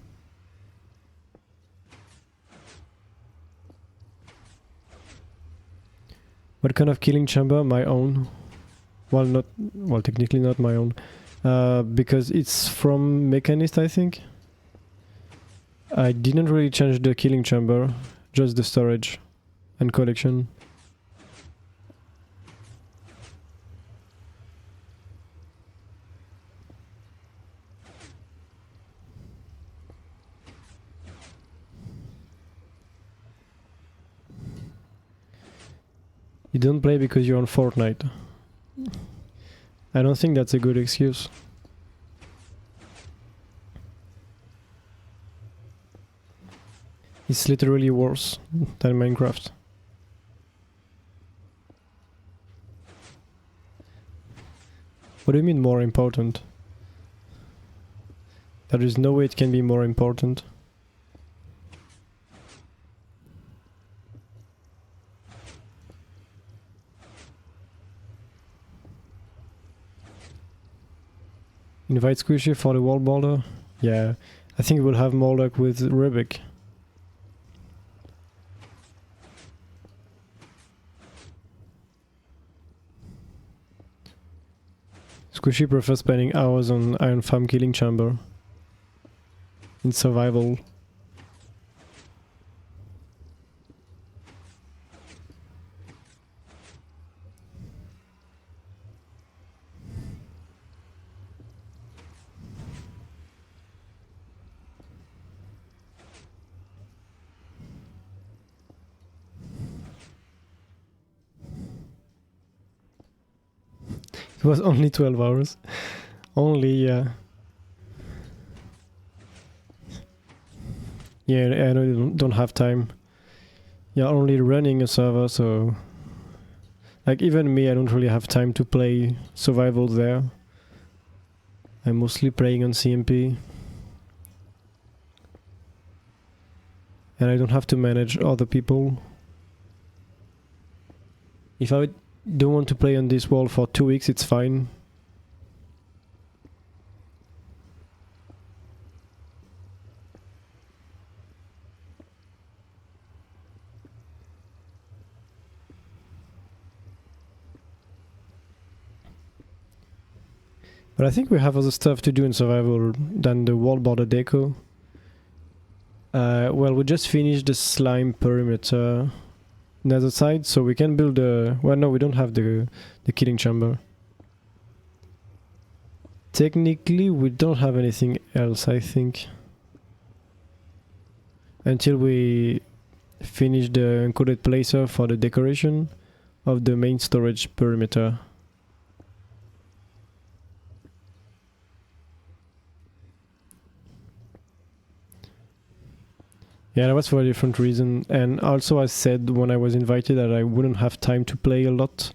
What kind of killing chamber? My own. Well, technically not my own. Because it's from Mechanist, I think. I didn't really change the killing chamber, just the storage and collection. You don't play because you're on Fortnite. I don't think that's a good excuse. It's literally worse than Minecraft. What do you mean more important? There is no way it can be more important. Invite Squishy for the wall boulder? Yeah, I think we'll have more luck with Rubik. Squishy prefers spending hours on Iron Farm killing chamber. In survival. It was only 12 hours. Only, yeah. Yeah, I know you don't have time. You're only running a server, so... Like, even me, I don't really have time to play survival there. I'm mostly playing on CMP. And I don't have to manage other people. If I don't want to play on this wall for 2 weeks, it's fine. But I think we have other stuff to do in survival than the wall border deco. Well, we just finished the slime perimeter on the other side, so we can build a... Well, no, we don't have the killing chamber. Technically, we don't have anything else, I think. Until we finish the encoded placer for the decoration of the main storage perimeter. Yeah, that was for a different reason, and also I said when I was invited that I wouldn't have time to play a lot.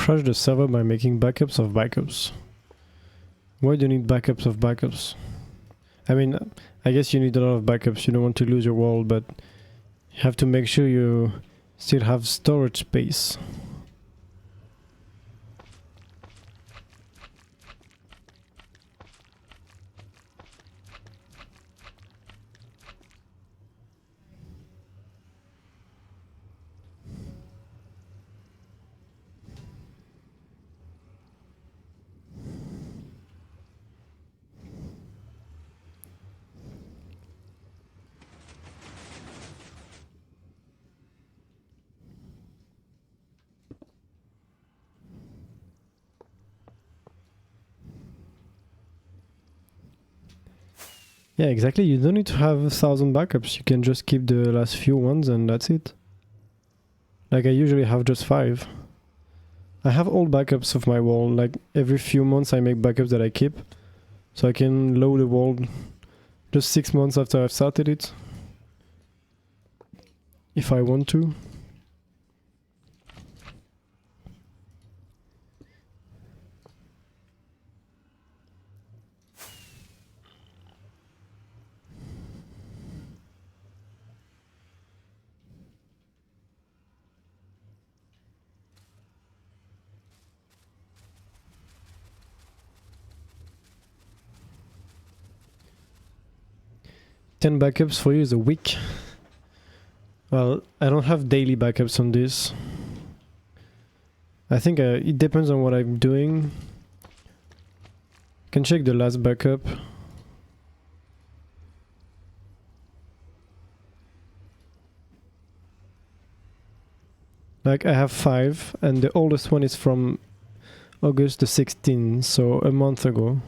crash the server by making backups of backups. Why do you need backups of backups? I mean, I guess you need a lot of backups. You don't want to lose your world, but you have to make sure you still have storage space. Yeah, exactly. You don't need to have 1,000 backups. You can just keep the last few ones and that's it. Like I usually have just 5. I have old backups of my world. Like every few months I make backups that I keep. So I can load the world just 6 months after I've started it. If I want to. Ten backups for you is a week. Well, I don't have daily backups on this. I think it depends on what I'm doing. Can check the last backup. Like I have 5 and the oldest one is from August the 16th, so a month ago.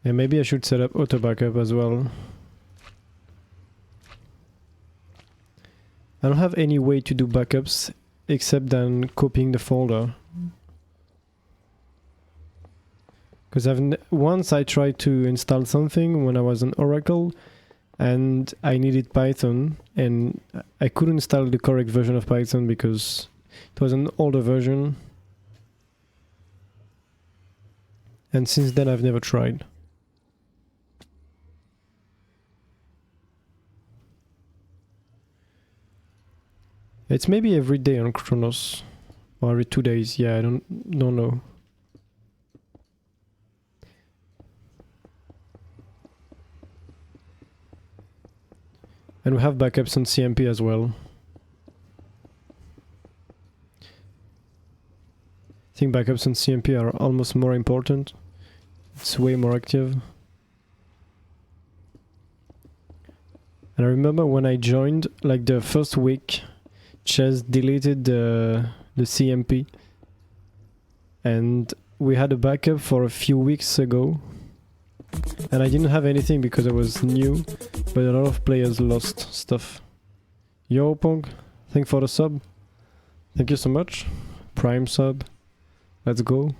And maybe I should set up auto backup as well. I don't have any way to do backups except then copying the folder. Because once I tried to install something when I was on Oracle and I needed Python and I couldn't install the correct version of Python because it was an older version. And since then I've never tried. It's maybe every day on Chronos, or every 2 days. Yeah, I don't know. And we have backups on CMP as well. I think backups on CMP are almost more important. It's way more active. And I remember when I joined, like the first week, Chess deleted the CMP and we had a backup for a few weeks ago and I didn't have anything because I was new, but a lot of players lost stuff. Yo Pong, thanks for the sub. Thank you so much. Prime sub. Let's go.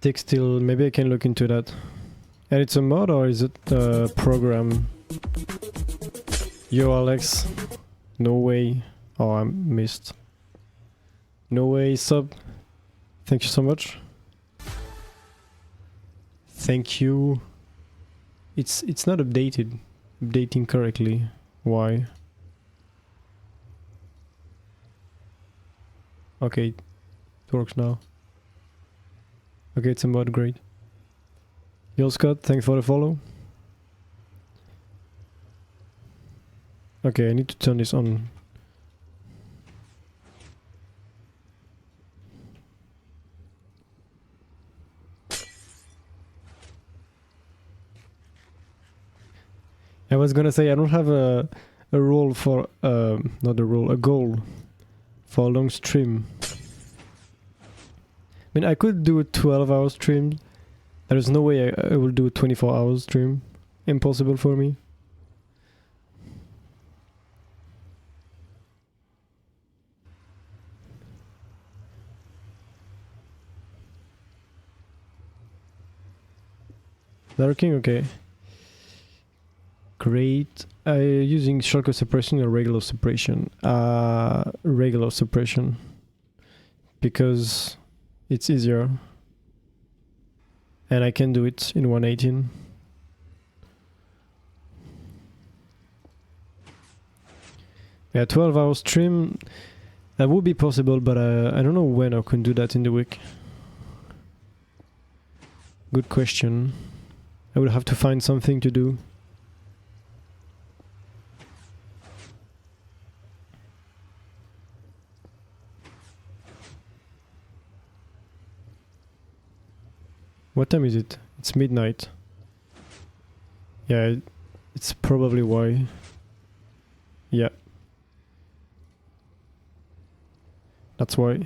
Textile, maybe I can look into that. And it's a mod or is it a program? Yo Alex, no way. Oh, I missed. No way sub. Thank you so much. Thank you. It's not updating correctly. Why? Okay, it works now. Okay, it's a mod, great. Yo Scott, thanks for the follow. Okay, I need to turn this on. I was gonna say I don't have a rule for not a rule, a goal for a long stream. I mean, I could do a 12-hour stream. There's no way I will do a 24-hour stream. impossible for me. Lurking, okay. Great. Using shortcut suppression or regular suppression? Regular suppression. Because it's easier. And I can do it in 118. Yeah, 12-hour stream, that would be possible, but I don't know when I can do that in the week. Good question. I would have to find something to do. What time is it? It's midnight. Yeah, it's probably why. Yeah. That's why.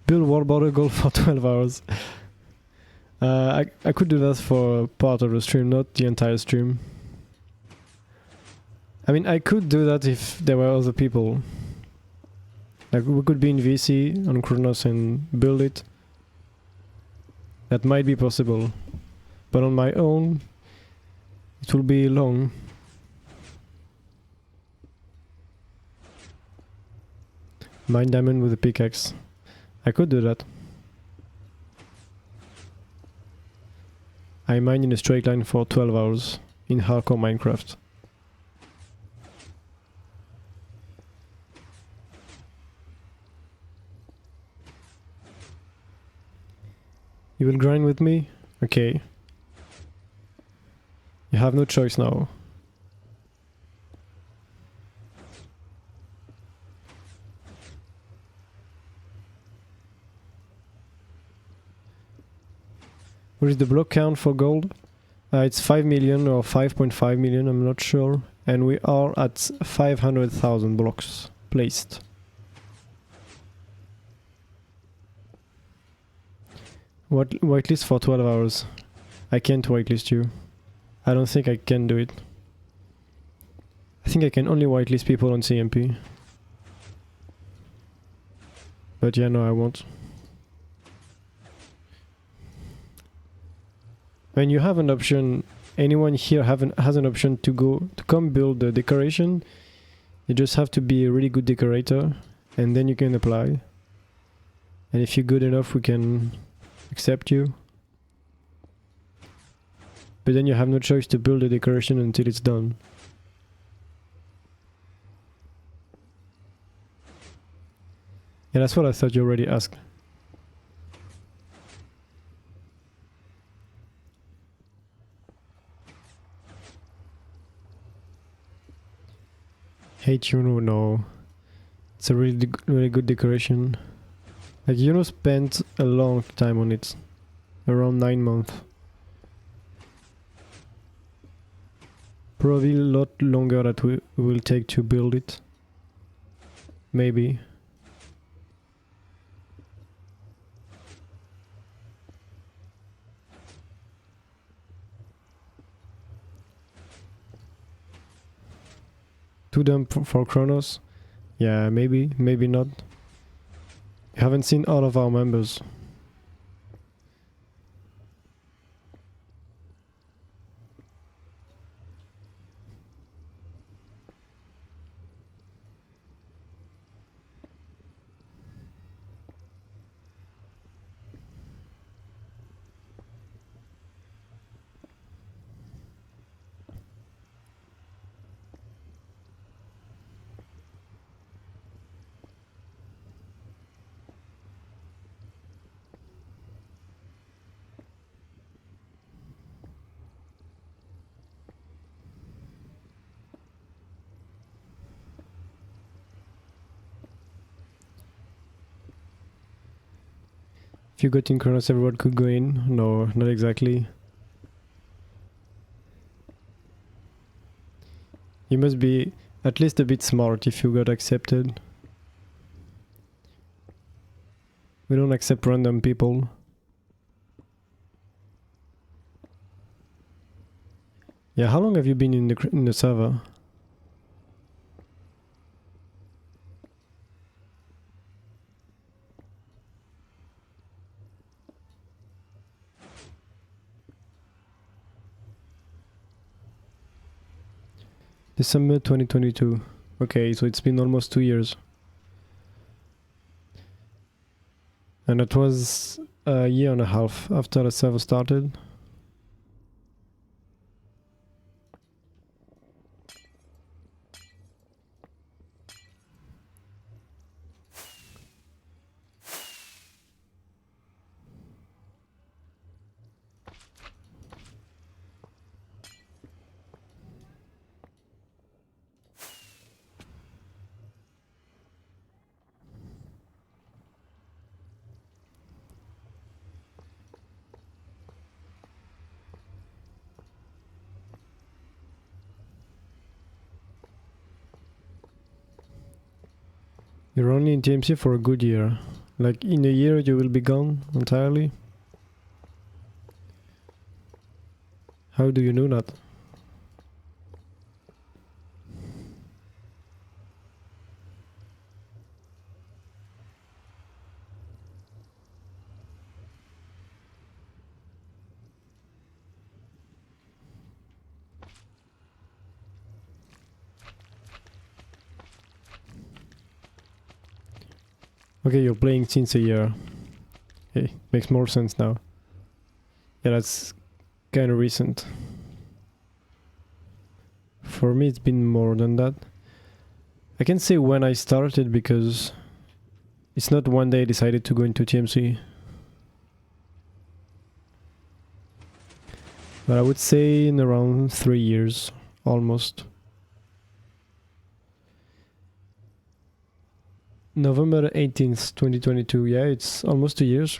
Build World Border Goal for 12 hours. I could do that for part of the stream, not the entire stream. I mean, I could do that if there were other people. Like, we could be in VC on Chronos and build it. That might be possible. But on my own, it will be long. Mine diamond with a pickaxe. I could do that. I mine in a straight line for 12 hours in hardcore Minecraft. You will grind with me? Okay. You have no choice now. What is the block count for gold? It's 5 million or 5.5 million, I'm not sure. And we are at 500,000 blocks placed. What whitelist for 12 hours? I can't whitelist you. I don't think I can do it. I think I can only whitelist people on CMP. But yeah, no, I won't. When you have an option, anyone here has an option to come build the decoration. You just have to be a really good decorator, and then you can apply. And if you're good enough, we can accept you. But then you have no choice to build the decoration until it's done. Yeah, that's what I thought you already asked. Hate Juno, no. It's a really good decoration. Like, Juno spent a long time on it. Around 9 months. Probably a lot longer that we will take to build it. Maybe. To them for Chronos? Yeah, maybe, maybe not. You haven't seen all of our members. If you got in Kronos, everyone could go in. No, not exactly. You must be at least a bit smart if you got accepted. We don't accept random people. Yeah, how long have you been in the server? December 2022. Okay, so it's been almost 2 years. And it was a year and a half after the server started. You're only in TMC for a good year. Like in a year you will be gone entirely? How do you know that? Okay, you're playing since a year. Okay, makes more sense now. Yeah, that's kind of recent. For me, it's been more than that. I can say when I started because it's not one day I decided to go into TMC. But I would say in around 3 years, almost. November 18th, 2022. Yeah, it's almost 2 years.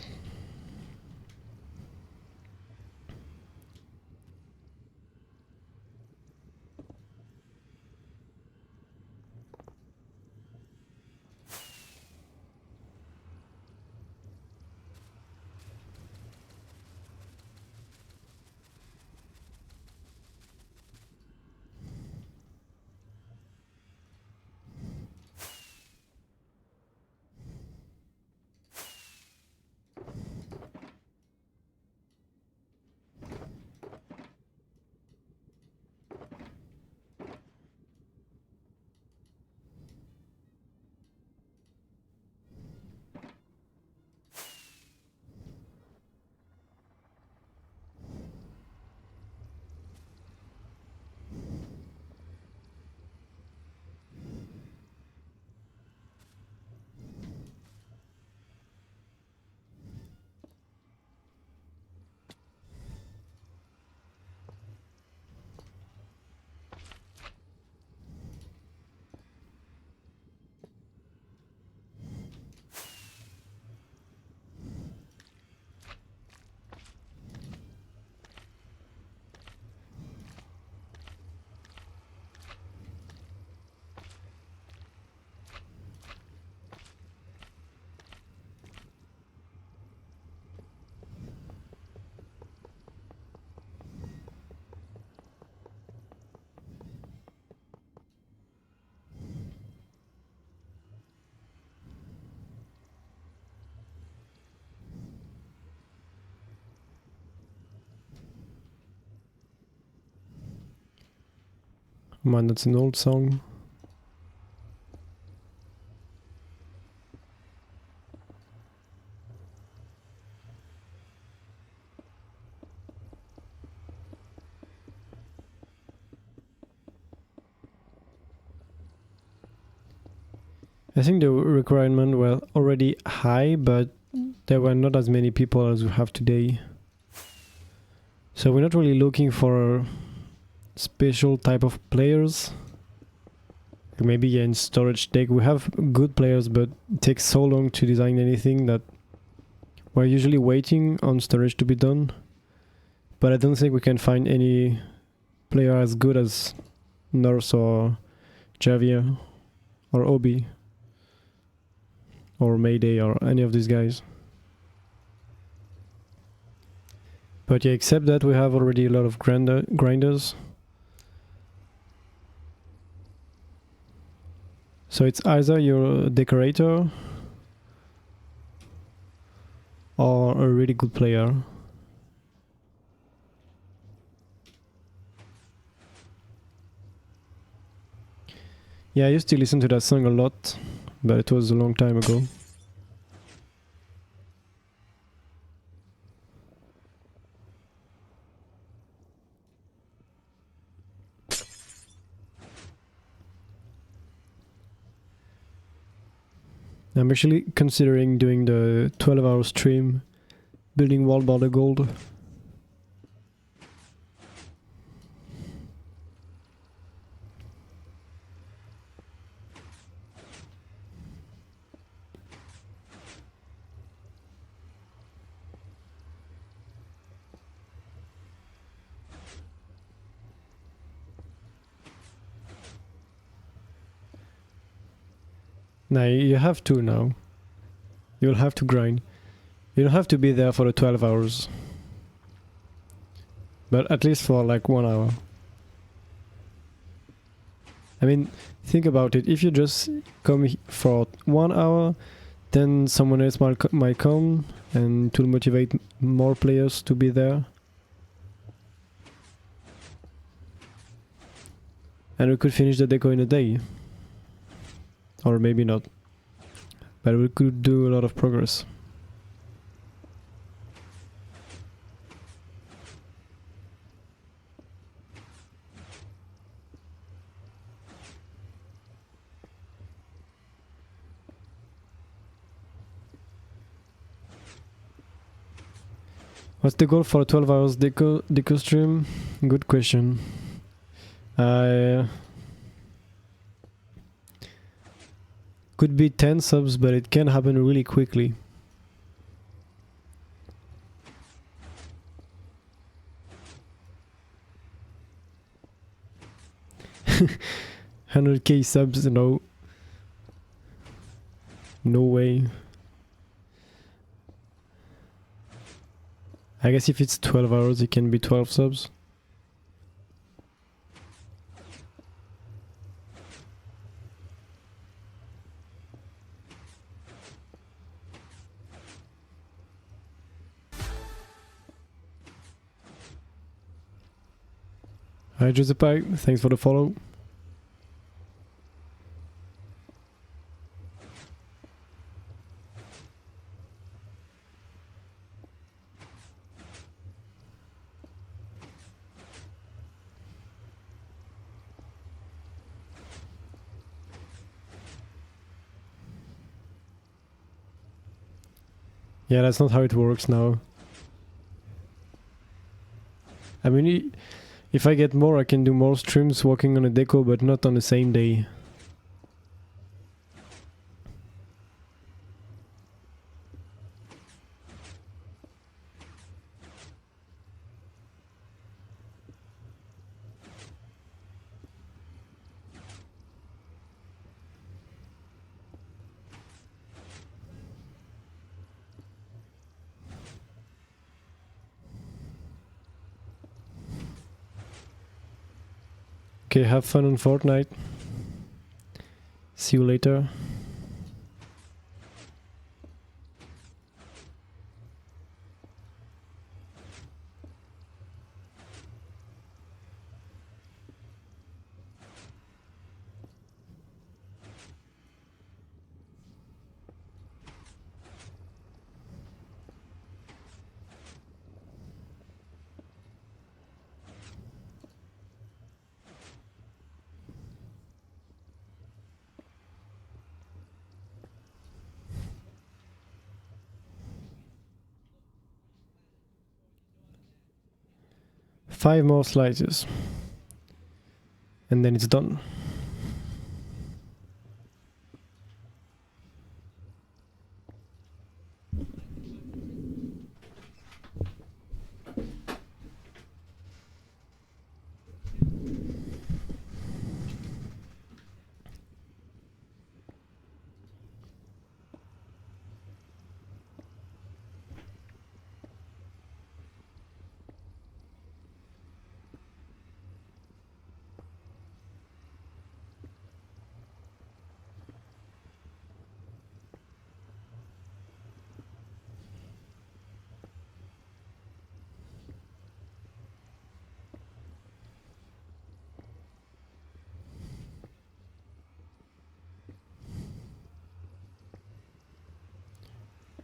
Man, that's an old song. I think the requirements were already high, but there were not as many people as we have today. So we're not really looking for a special type of players. Maybe in storage deck we have good players, but it takes so long to design anything that We're usually waiting on storage to be done, but I don't think we can find any player as good as Nurse or Javier or Obi or Mayday or any of these guys. But yeah, except that we have already a lot of grinders. So it's either you're a decorator or a really good player. Yeah, I used to listen to that song a lot, but it was a long time ago. I'm actually considering doing the 12-hour stream, building World Border Gold. Now you have to now. You'll have to grind. You don't have to be there for the 12 hours. But at least for like 1 hour. I mean, think about it. If you just come for 1 hour, then someone else might come and to motivate more players to be there. And we could finish the deco in a day. Or maybe not. But we could do a lot of progress. What's the goal for a 12 hours deco stream? Good question. Could be 10 subs, but it can happen really quickly. $100k subs, no. No way. I guess if it's 12 hours, it can be 12 subs. Hi Giuseppe, thanks for the follow. Yeah, that's not how it works now. I mean, if I get more, I can do more streams working on a deco, but not on the same day. Okay, have fun on Fortnite. See you later. Five more slices. And then it's done.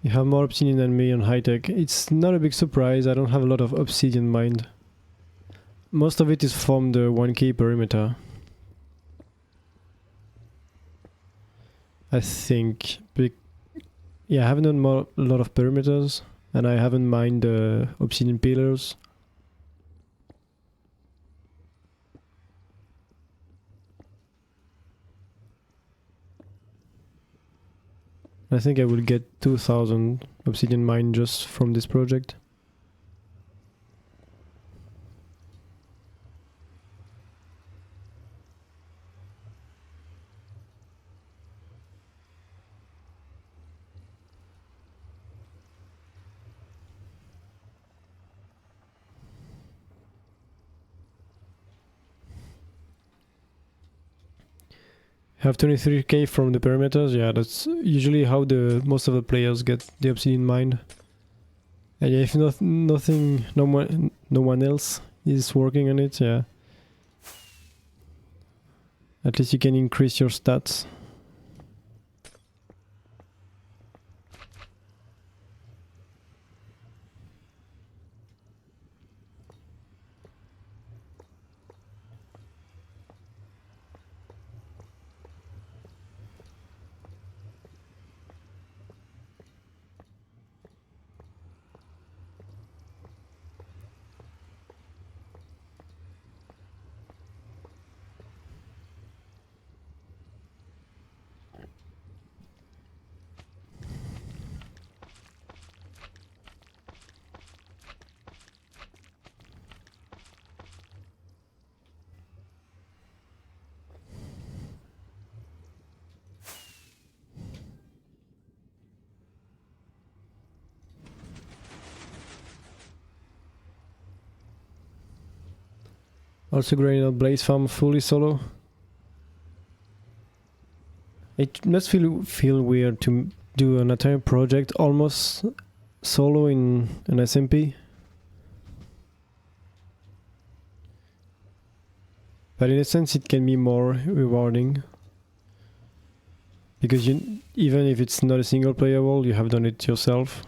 You have more obsidian than me on high tech. It's not a big surprise, I don't have a lot of obsidian mined. Most of it is from the 1k perimeter. I think. Yeah, I haven't done a lot of perimeters, and I haven't mined obsidian pillars. I think I will get 2000 obsidian mine just from this project. Have 23k from the perimeters, yeah, that's usually how most of the players get the obsidian mined. And yeah, if no one else is working on it, yeah, at least you can increase your stats. Also growing out Blaze Farm fully solo. It must feel weird to do an entire project almost solo in an SMP. But in a sense it can be more rewarding. Because even if it's not a single player world, you have done it yourself.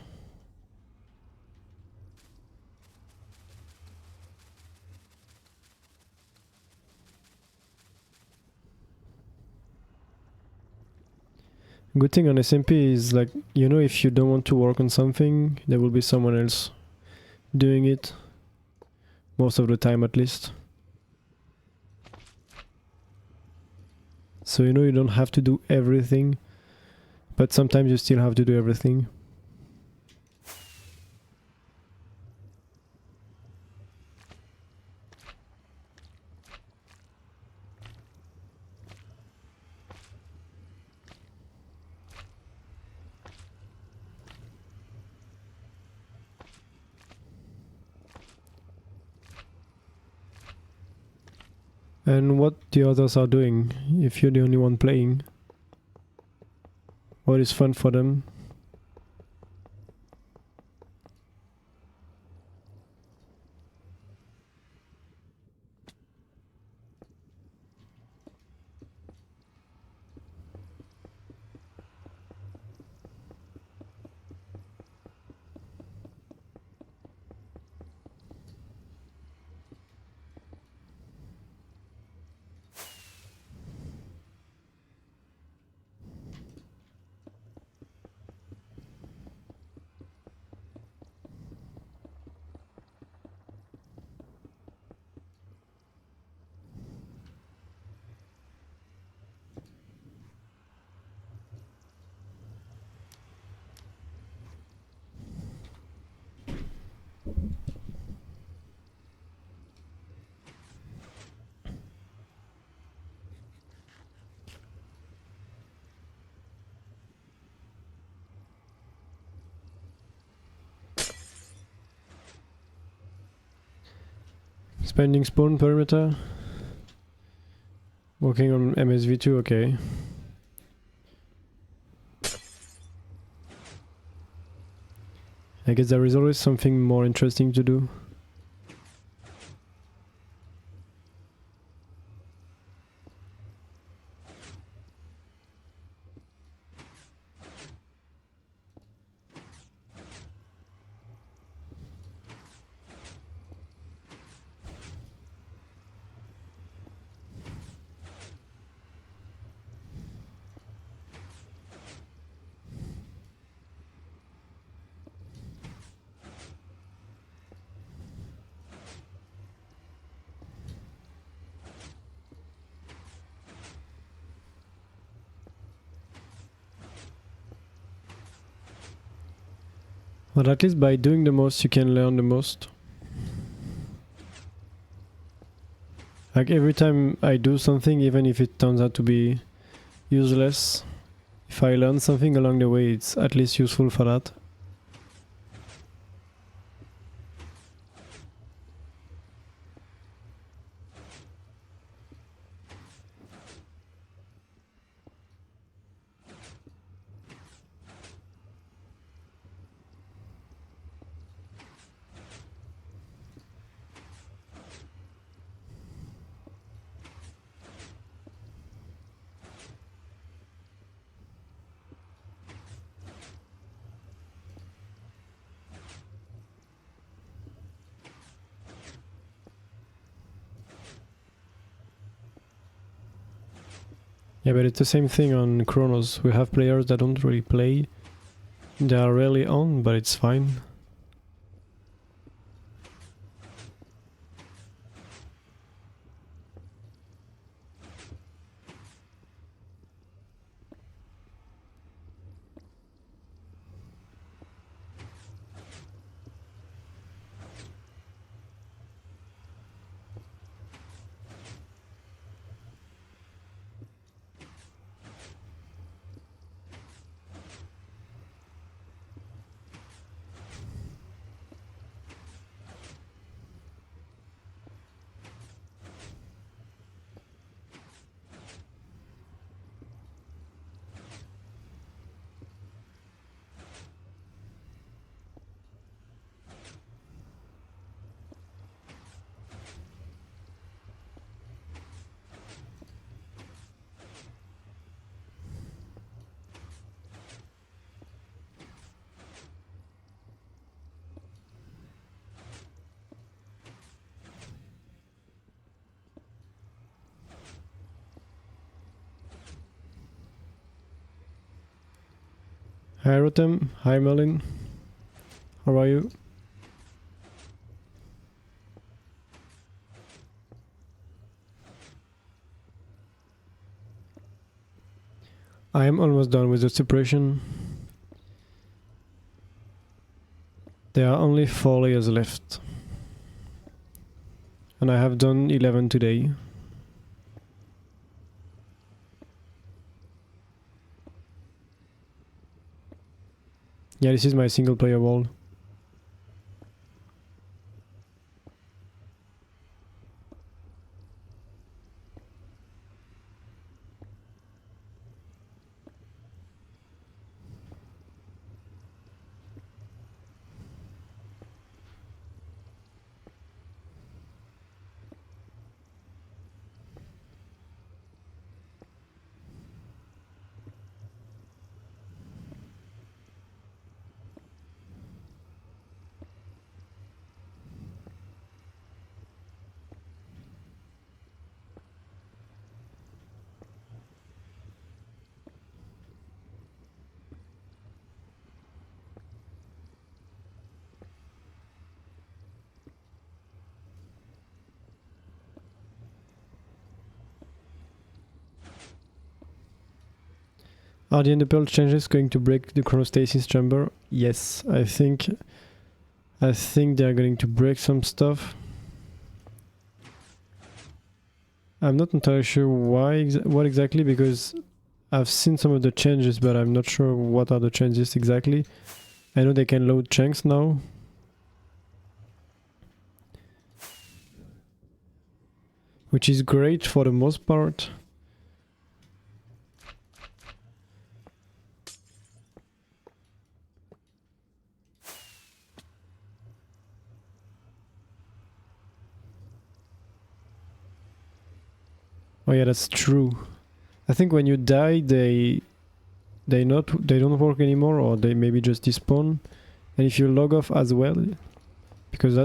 Good thing on SMP is like, you know, if you don't want to work on something, there will be someone else doing it. Most of the time at least. So you know you don't have to do everything, but sometimes you still have to do everything. And what the others are doing, if you're the only one playing. What is fun for them. Spending spawn perimeter. Working on MSV2, okay. I guess there is always something more interesting to do. But at least by doing the most, you can learn the most. Like every time I do something, even if it turns out to be useless, if I learn something along the way, it's at least useful for that. Yeah, but it's the same thing on Chronos. We have players that don't really play. They are rarely on, but it's fine. Hi Rotem, hi Merlin, how are you? I am almost done with the separation. There are only 4 layers left. And I have done 11 today. Yeah, this is my single player world. Are the Enderpearl changes going to break the chronostasis chamber? Yes, I think they are going to break some stuff. I'm not entirely sure what exactly, because I've seen some of the changes, but I'm not sure what are the changes exactly. I know they can load chunks now. Which is great for the most part. Oh yeah, that's true. I think when you die, they don't work anymore, or they maybe just despawn. And if you log off as well, because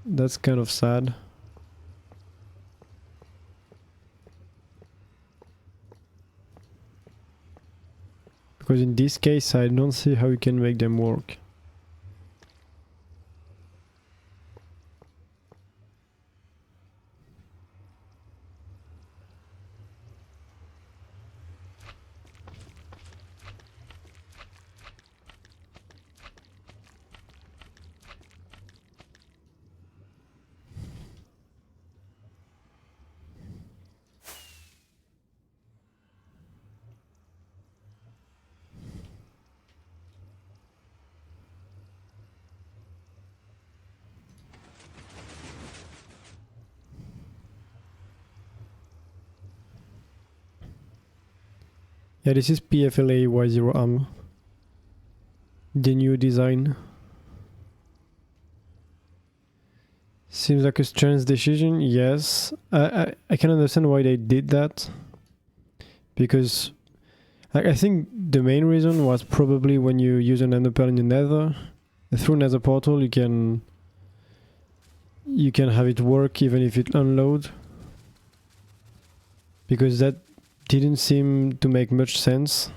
that's kind of sad. Because in this case, I don't see how you can make them work. Yeah, this is PFLA Y0AM. The new design. Seems like a strange decision, yes. I can understand why they did that. Because I think the main reason was probably when you use an ender pearl in the nether, through nether portal you can have it work even if it unload. Because that didn't seem to make much sense.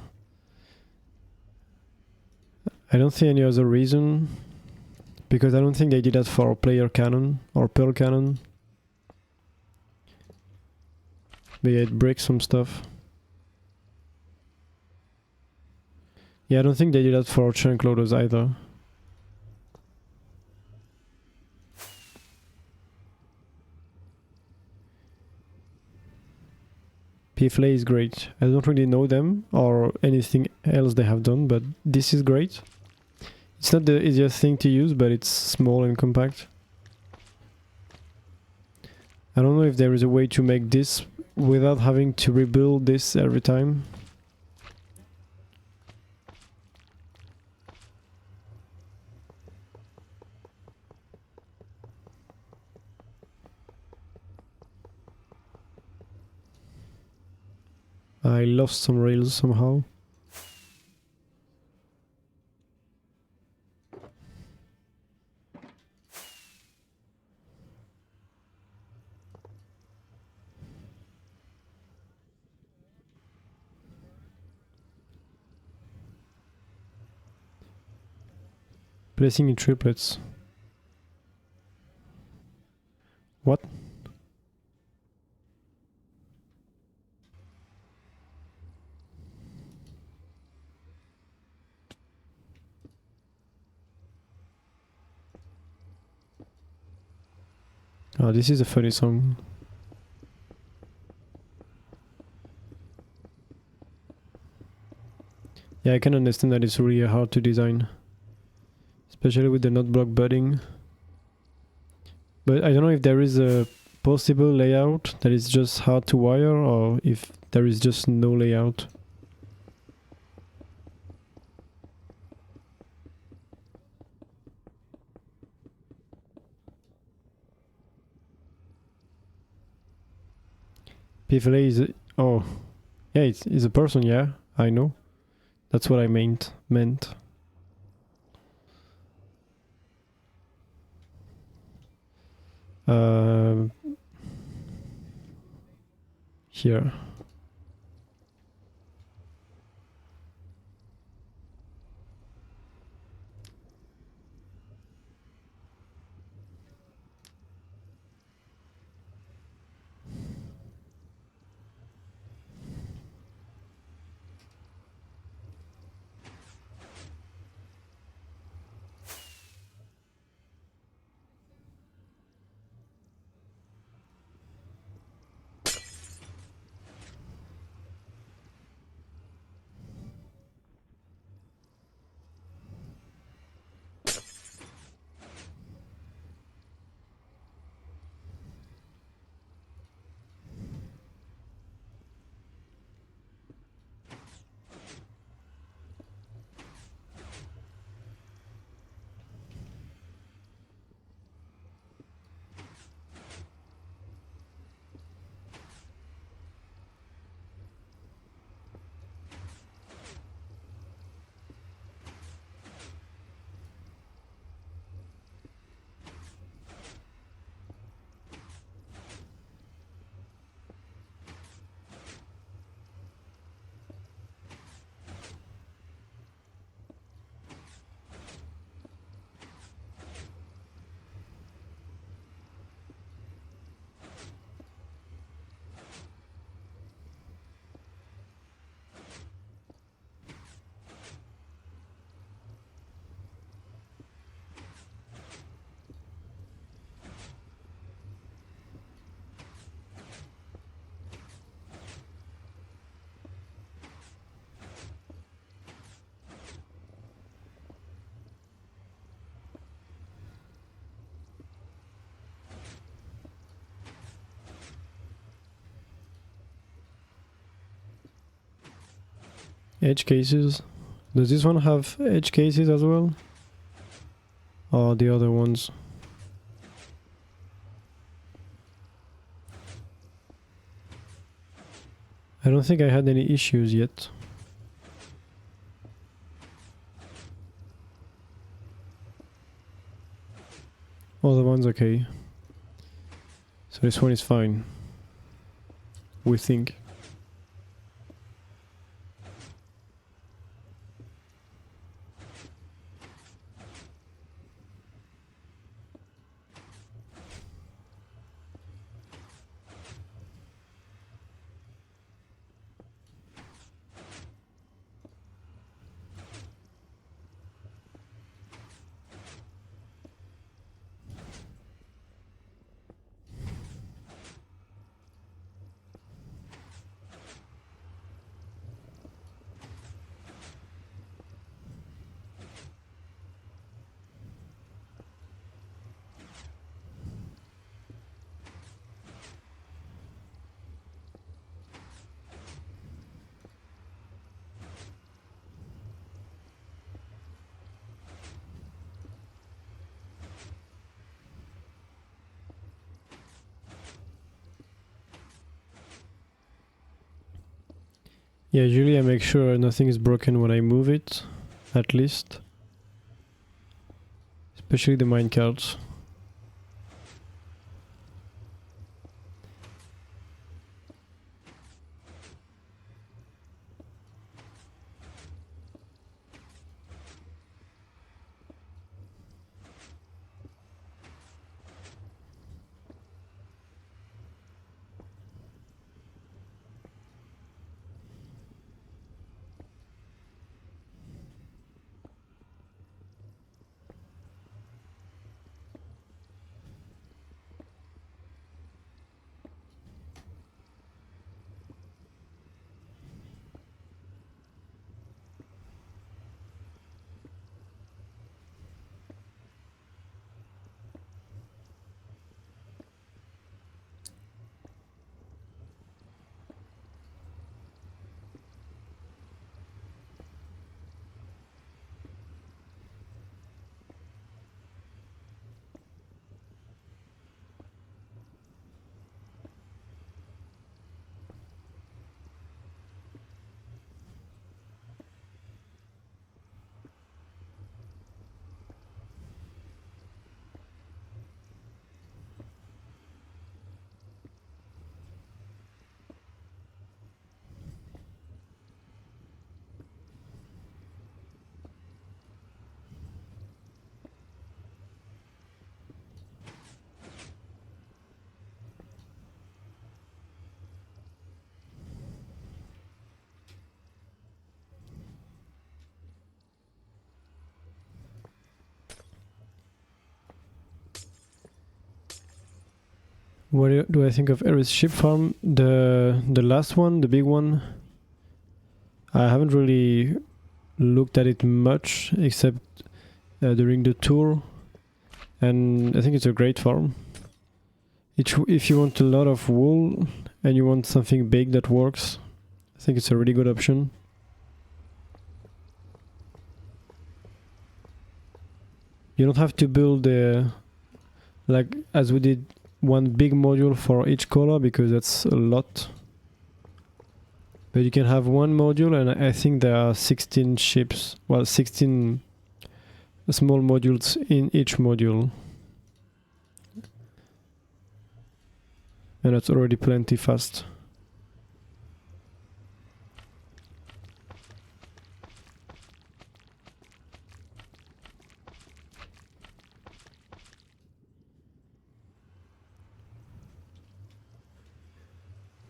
I don't see any other reason, because I don't think they did that for player cannon or pearl cannon. But yeah, it breaks some stuff. Yeah, I don't think they did that for chunk loaders either. PFLA is great. I don't really know them or anything else they have done, but this is great. It's not the easiest thing to use, but it's small and compact. I don't know if there is a way to make this without having to rebuild this every time. I lost some rails somehow. Placing in triplets. What? Oh, this is a funny song. Yeah, I can understand that it's really hard to design. Especially with the not block budding. But I don't know if there is a possible layout that is just hard to wire, or if there is just no layout. PFLA is oh, yeah, it's a person, yeah, I know. That's what I meant. Here. Edge cases. Does this one have edge cases as well? Or the other ones? I don't think I had any issues yet. Other one's okay. So this one is fine. We think. Yeah, usually I make sure nothing is broken when I move it, at least. Especially the minecarts. What do I think of Eris Ship Farm? The last one, the big one. I haven't really looked at it much, except during the tour, and I think it's a great farm. If you want a lot of wool and you want something big that works, I think it's a really good option. You don't have to build like as we did, one big module for each color, because that's a lot. But you can have one module, and I think there are 16 ships, well, 16 small modules in each module. And that's already plenty fast.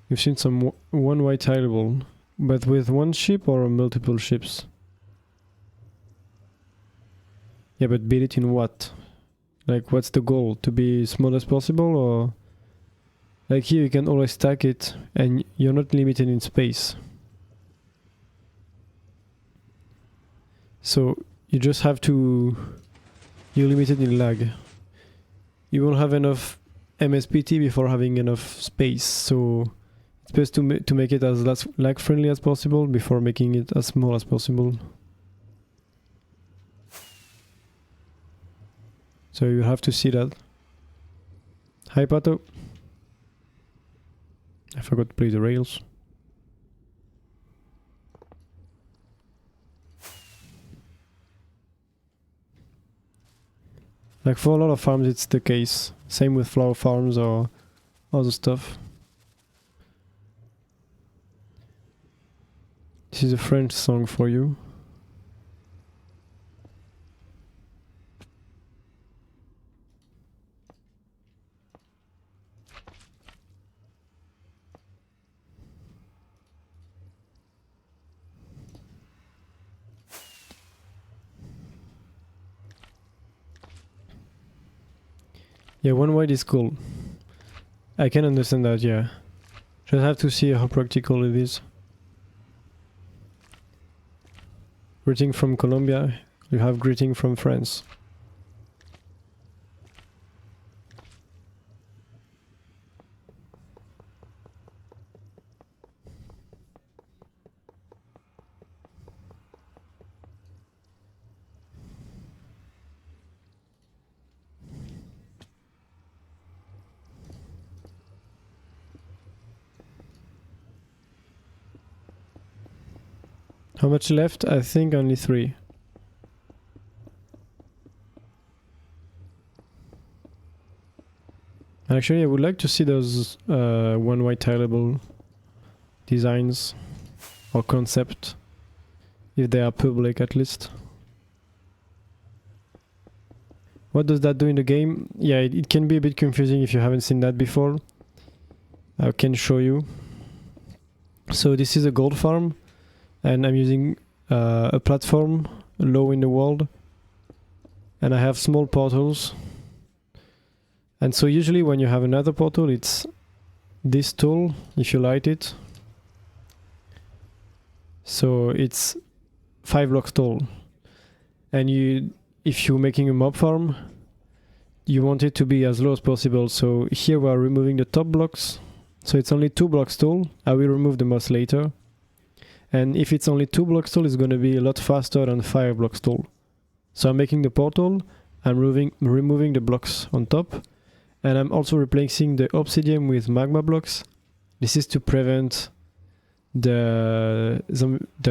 You've seen some one white tileable, but with one ship or multiple ships? Yeah, but build it in what? Like, what's the goal? To be small as possible, or? Like here you can always stack it and you're not limited in space. So you just have to... You're limited in lag. You won't have enough MSPT before having enough space, so It's best to make it as lag friendly as possible before making it as small as possible. So you have to see that. Hi Pato. I forgot to play the rails. Like for a lot of farms it's the case. Same with flower farms or other stuff. This is a French song for you. Yeah, one wide is cool. I can understand that, yeah. Just have to see how practical it is. Greeting from Colombia, you have greeting from France. How much left? I think only 3. Actually, I would like to see those one white tileable designs or concept, if they are public at least. What does that do in the game? Yeah, it can be a bit confusing if you haven't seen that before. I can show you. So this is a gold farm, and I'm using a platform low in the world, and I have small portals. And so usually when you have another portal, it's this tool, if you light it. So it's 5 blocks tall. And if you're making a mob farm, you want it to be as low as possible. So here we are removing the top blocks. So it's only 2 blocks tall. I will remove the moss later. And if it's only 2 blocks tall, it's going to be a lot faster than 5 blocks tall. So I'm making the portal, I'm removing the blocks on top, and I'm also replacing the obsidian with magma blocks. This is to prevent the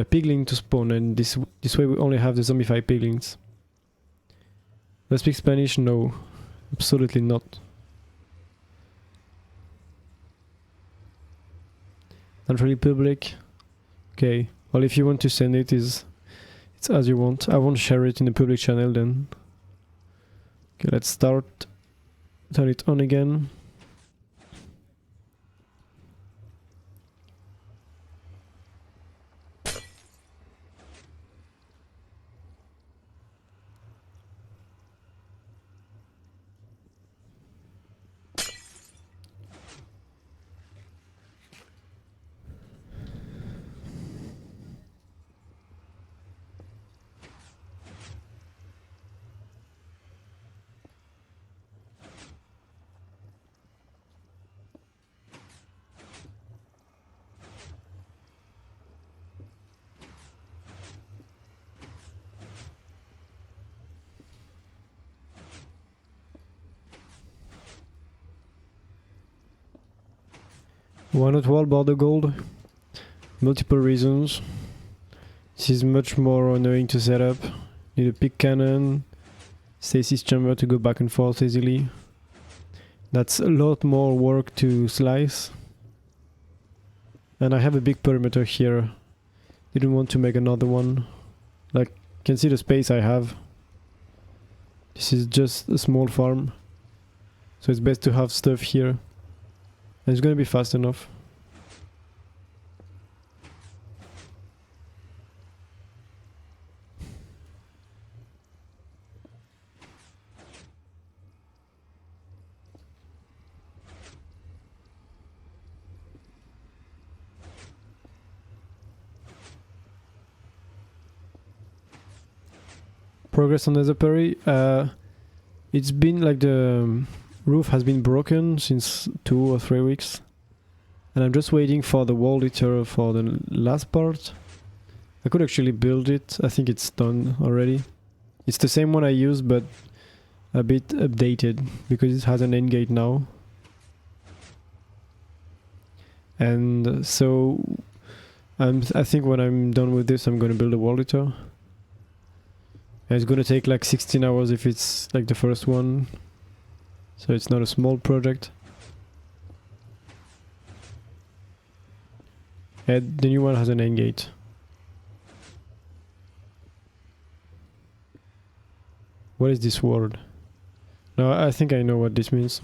pigling to spawn, and this way we only have the zombified piglings. Do I speak Spanish? No, absolutely not. Not really public. Okay, well if you want to send it, it's as you want. I won't share it in the public channel then. Okay, let's start. Turn it on again. Why not wall border gold? Multiple reasons. This is much more annoying to set up. Need a big cannon, stasis chamber to go back and forth easily. That's a lot more work to slice. And I have a big perimeter here. Didn't want to make another one. Like, you can see the space I have. This is just a small farm. So it's best to have stuff here. And it's gonna be fast enough. Progress on Nether Perry. It's been like the roof has been broken since 2 or 3 weeks. And I'm just waiting for the wall eater for the last part. I could actually build it. I think it's done already. It's the same one I used, but a bit updated because it has an end gate now. And so I think when I'm done with this, I'm gonna build a wall eater. And it's gonna take like 16 hours if it's like the first one. So it's not a small project. And the new one has an end gate. What is this word? No, I think I know what this means.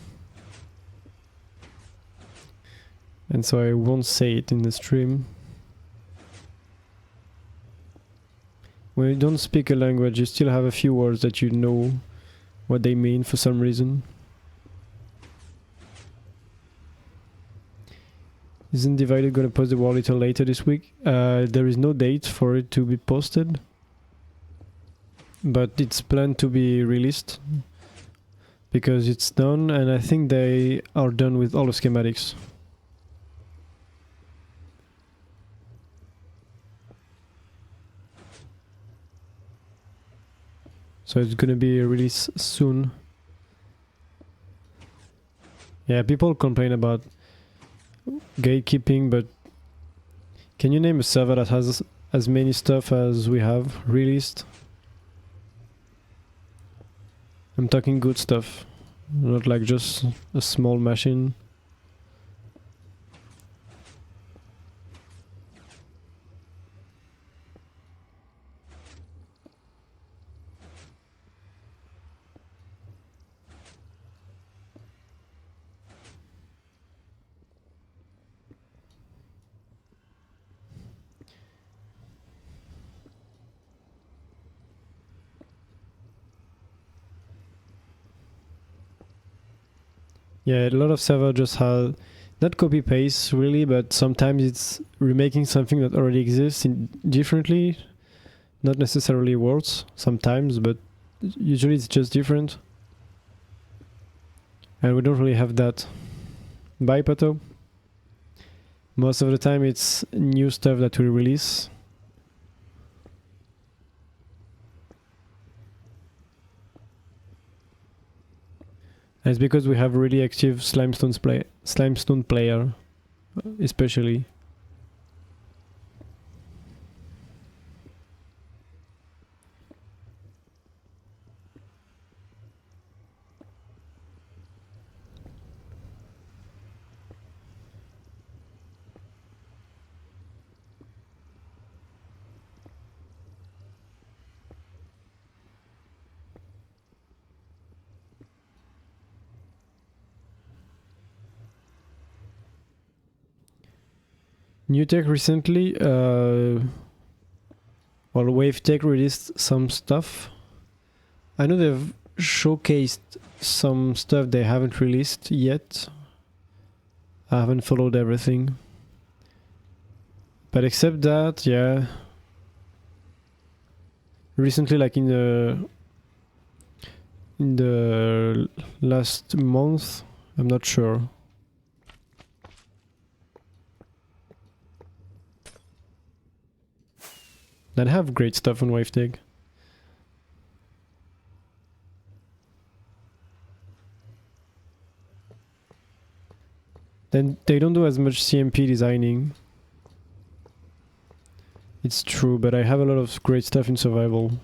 And so I won't say it in the stream. When you don't speak a language, you still have a few words that you know what they mean for some reason. Isn't Divided gonna post the wall eater later this week? There is no date for it to be posted, but it's planned to be released because it's done, and I think they are done with all the schematics. So it's gonna be released soon. Yeah, people complain about gatekeeping, but can you name a server that has as many stuff as we have released? I'm talking good stuff, not like just a small machine. Yeah, a lot of server just have not copy paste really, but sometimes it's remaking something that already exists in differently. Not necessarily words sometimes, but usually it's just different. And we don't really have that. Bye, Pato. Most of the time it's new stuff that we release. And it's because we have really active Slimestone player, especially. New tech recently, well, WaveTech released some stuff. I know they've showcased some stuff they haven't released yet. I haven't followed everything. But except that, yeah. Recently, like in the last month, I'm not sure. That have great stuff on WaveTech. Then they don't do as much CMP designing. It's true, but I have a lot of great stuff in survival.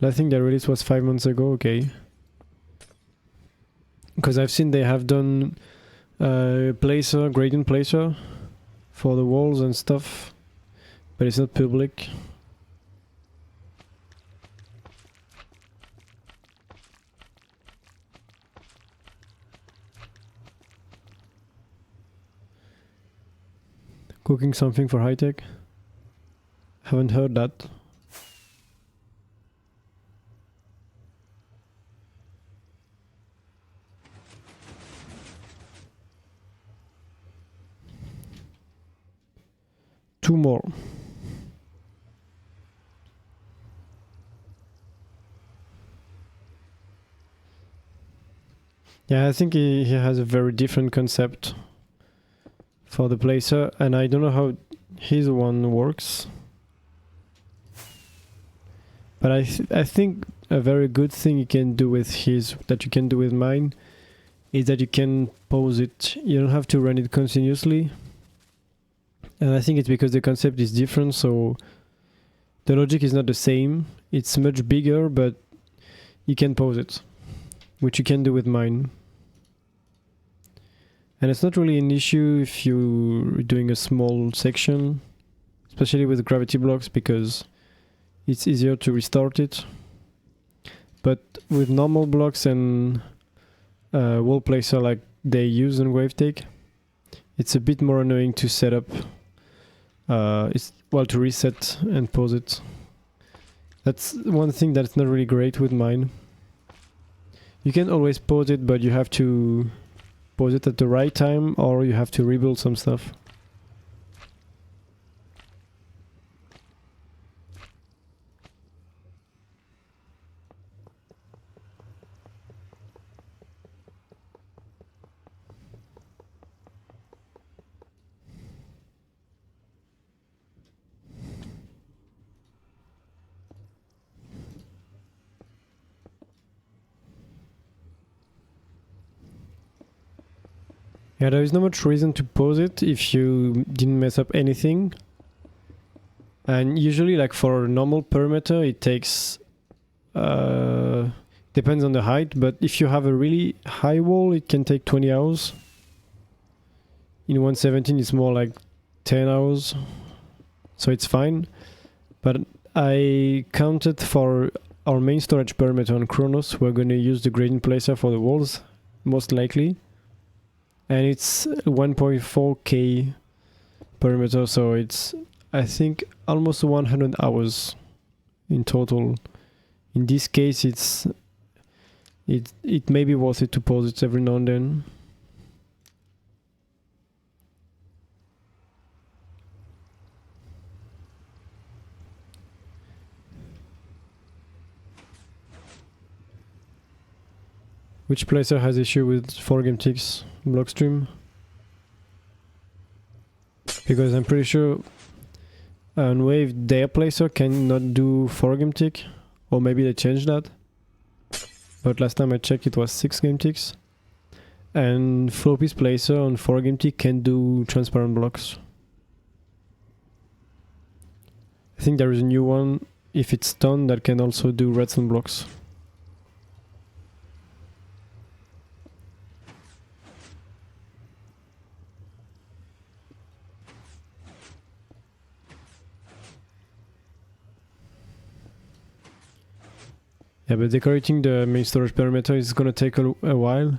I think the release was 5 months ago, okay. Because I've seen they have done placer, gradient placer for the walls and stuff, but it's not public. Cooking something for high tech? Haven't heard that. Two more. Yeah, I think he has a very different concept for the placer, and I don't know how his one works. But I think a very good thing you can do with his, that you can do with mine, is that you can pause it. You don't have to run it continuously. And I think it's because the concept is different, so the logic is not the same. It's much bigger, but you can pause it, which you can do with mine. And it's not really an issue if you're doing a small section, especially with gravity blocks, because it's easier to restart it. But with normal blocks and wall placer like they use on Gravetake, it's a bit more annoying to set up. To reset and pause it. That's one thing that's not really great with mine. You can always pause it, but you have to pause it at the right time, or you have to rebuild some stuff. Yeah, there is not much reason to pause it if you didn't mess up anything. And usually, like for a normal perimeter, it takes... depends on the height, but if you have a really high wall, it can take 20 hours. In 1.17, it's more like 10 hours. So it's fine. But I counted for our main storage perimeter on Chronos. We're going to use the gradient placer for the walls, most likely. And it's 1.4k perimeter, so it's, I think, almost 100 hours in total. In this case, it may be worth it to pause it every now and then. Which placer has issue with 4GameTix Blockstream? Because I'm pretty sure on Wave their placer cannot do 4GameTix, or maybe they changed that. But last time I checked, it was 6GameTix. And Floppy's placer on 4GameTix can do transparent blocks. I think there is a new one, if it's done, that can also do redstone blocks. Yeah, but decorating the main storage perimeter is gonna take a while.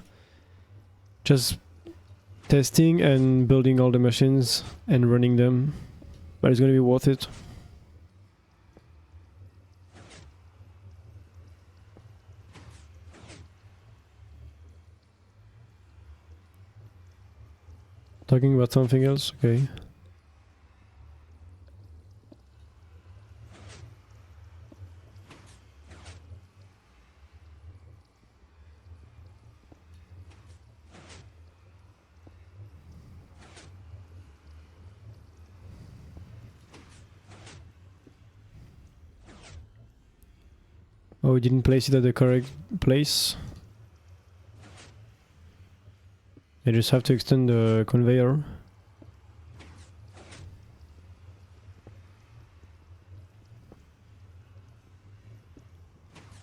Just testing and building all the machines and running them. But it's gonna be worth it. Talking about something else? Okay. Oh, we didn't place it at the correct place. I just have to extend the conveyor.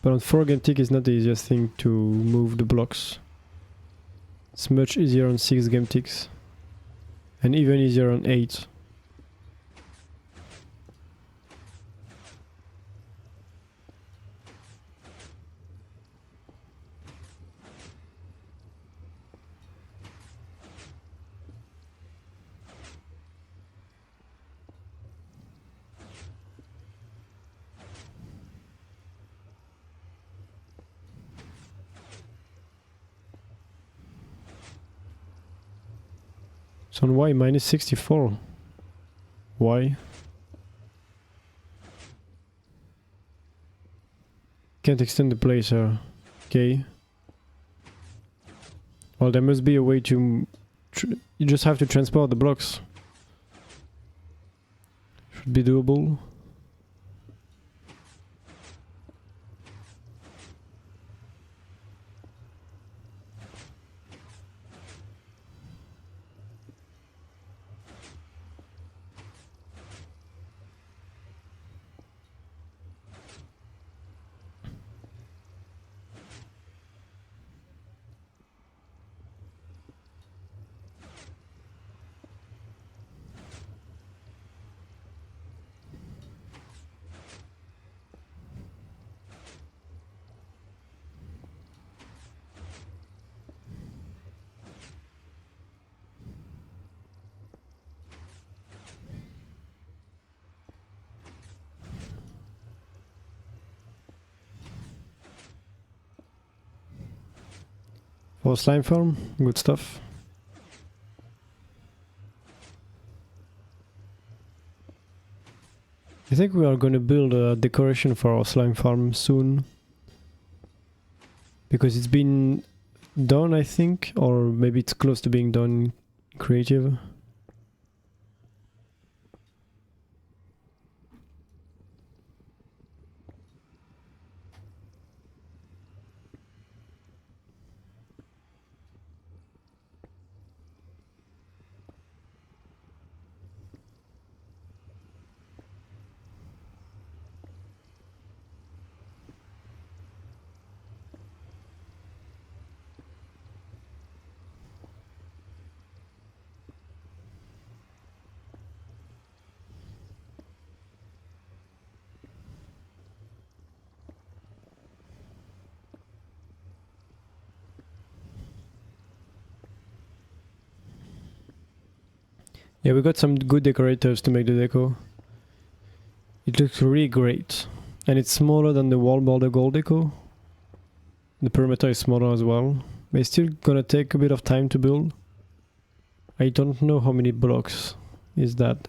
But on 4GameTix is not the easiest thing to move the blocks. It's much easier on 6GameTix. And even easier on 8. So on Y minus 64. Why? Can't extend the placer. Okay. Well, there must be a way to... you just have to transport the blocks. Should be doable. For slime farm, good stuff. I think we are going to build a decoration for our slime farm soon. Because it's been done, I think, or maybe it's close to being done in creative. Yeah, we got some good decorators to make the deco. It looks really great. And it's smaller than the wall border gold deco. The perimeter is smaller as well. But it's still gonna take a bit of time to build. I don't know how many blocks is that.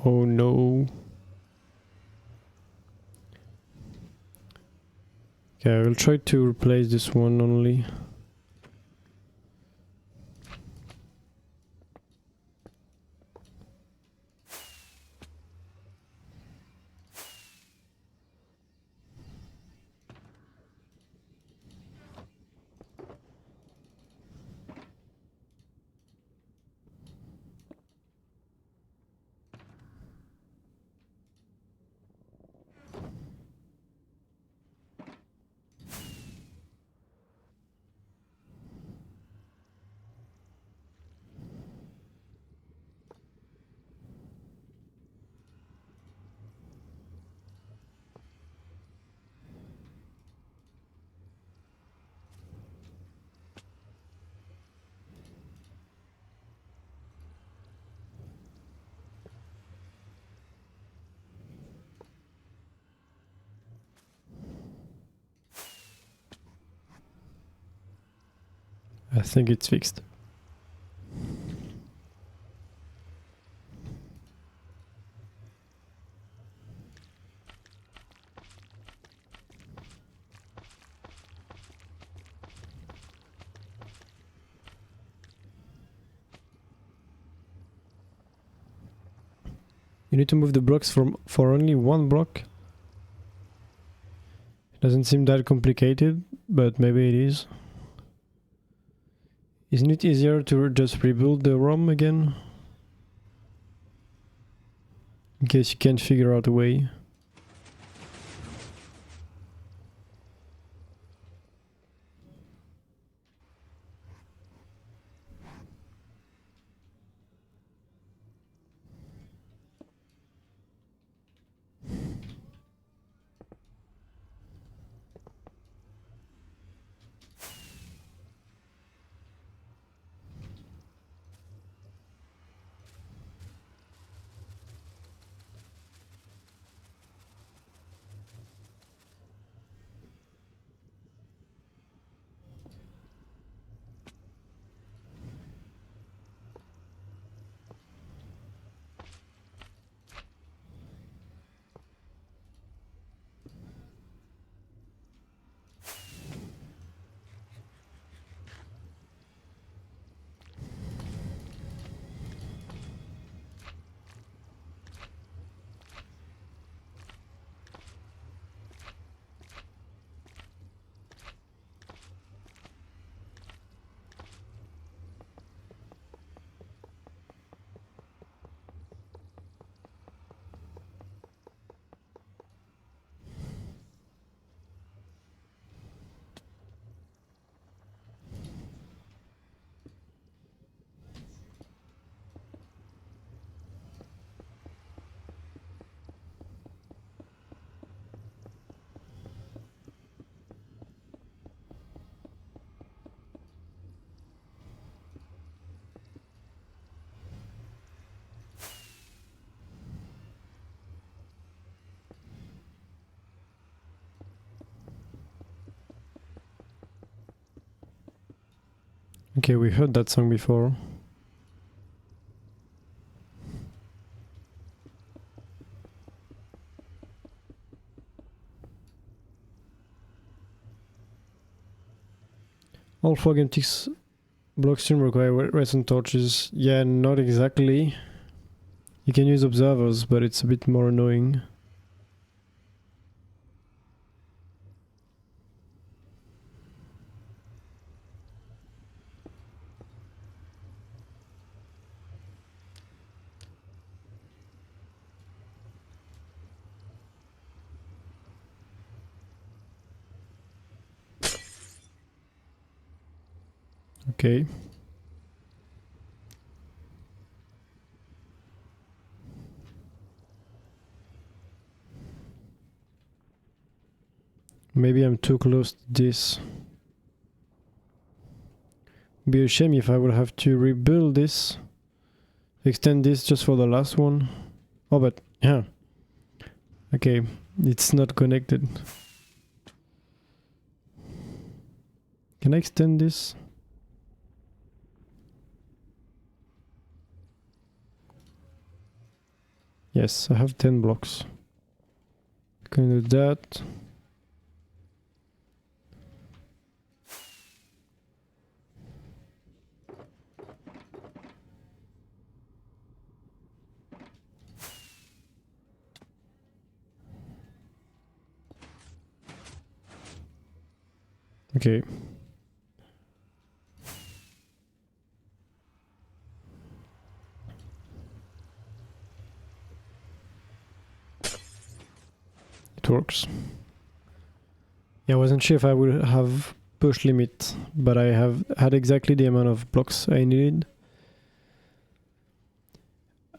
Oh no. Okay, I will try to replace this one only. I think it's fixed. You need to move the blocks for only one block. It doesn't seem that complicated, but maybe it is. Isn't it easier to just rebuild the ROM again? In case you can't figure out a way. Okay, we heard that song before. All fog and ticks blocks still require redstone torches. Yeah, not exactly. You can use observers, but it's a bit more annoying. Okay. Maybe I'm too close to this. Be a shame if I would have to rebuild this. Extend this just for the last one. Oh, but yeah. Okay, it's not connected. Can I extend this? Yes, I have 10 blocks. Can do that. Okay. It works. Yeah, I wasn't sure if I would have push limit, but I have had exactly the amount of blocks I needed.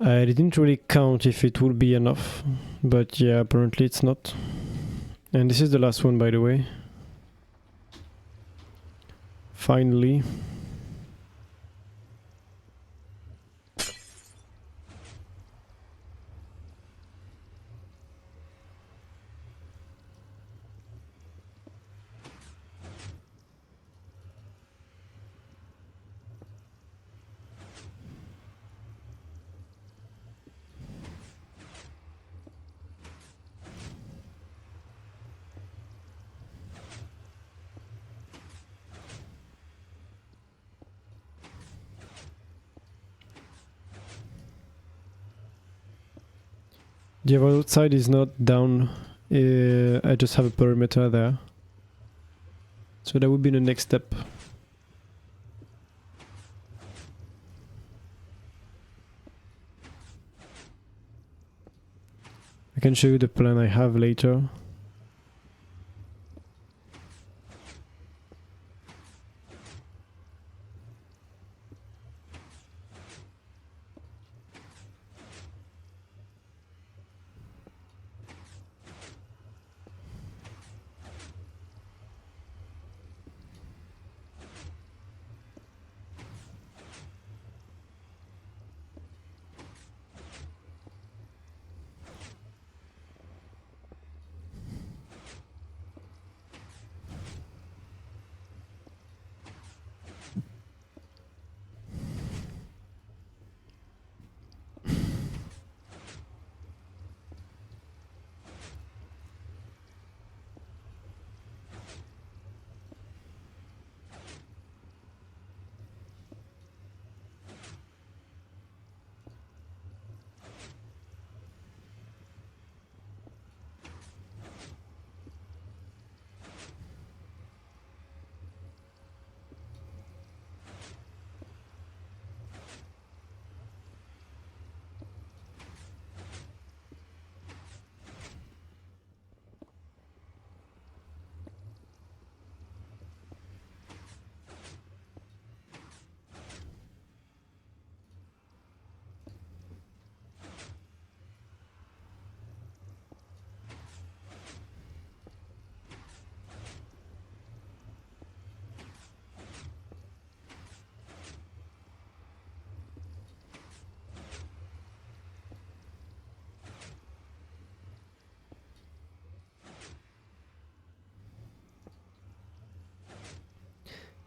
I didn't really count if it would be enough, but yeah, apparently it's not. And this is the last one, by the way. Finally. The outside is not down. I just have a perimeter there. So that would be the next step. I can show you the plan I have later.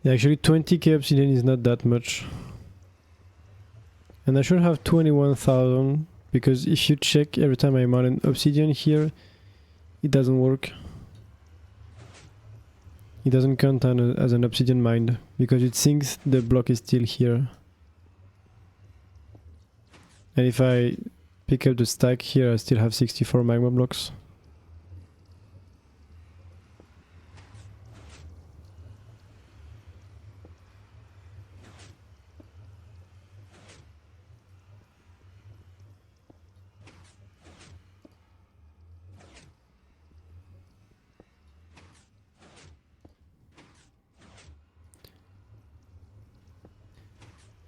Yeah, actually 20k obsidian is not that much. And I should have 21,000 because if you check every time I mine an obsidian here, it doesn't work. It doesn't count as an obsidian mined because it thinks the block is still here. And if I pick up the stack here, I still have 64 magma blocks.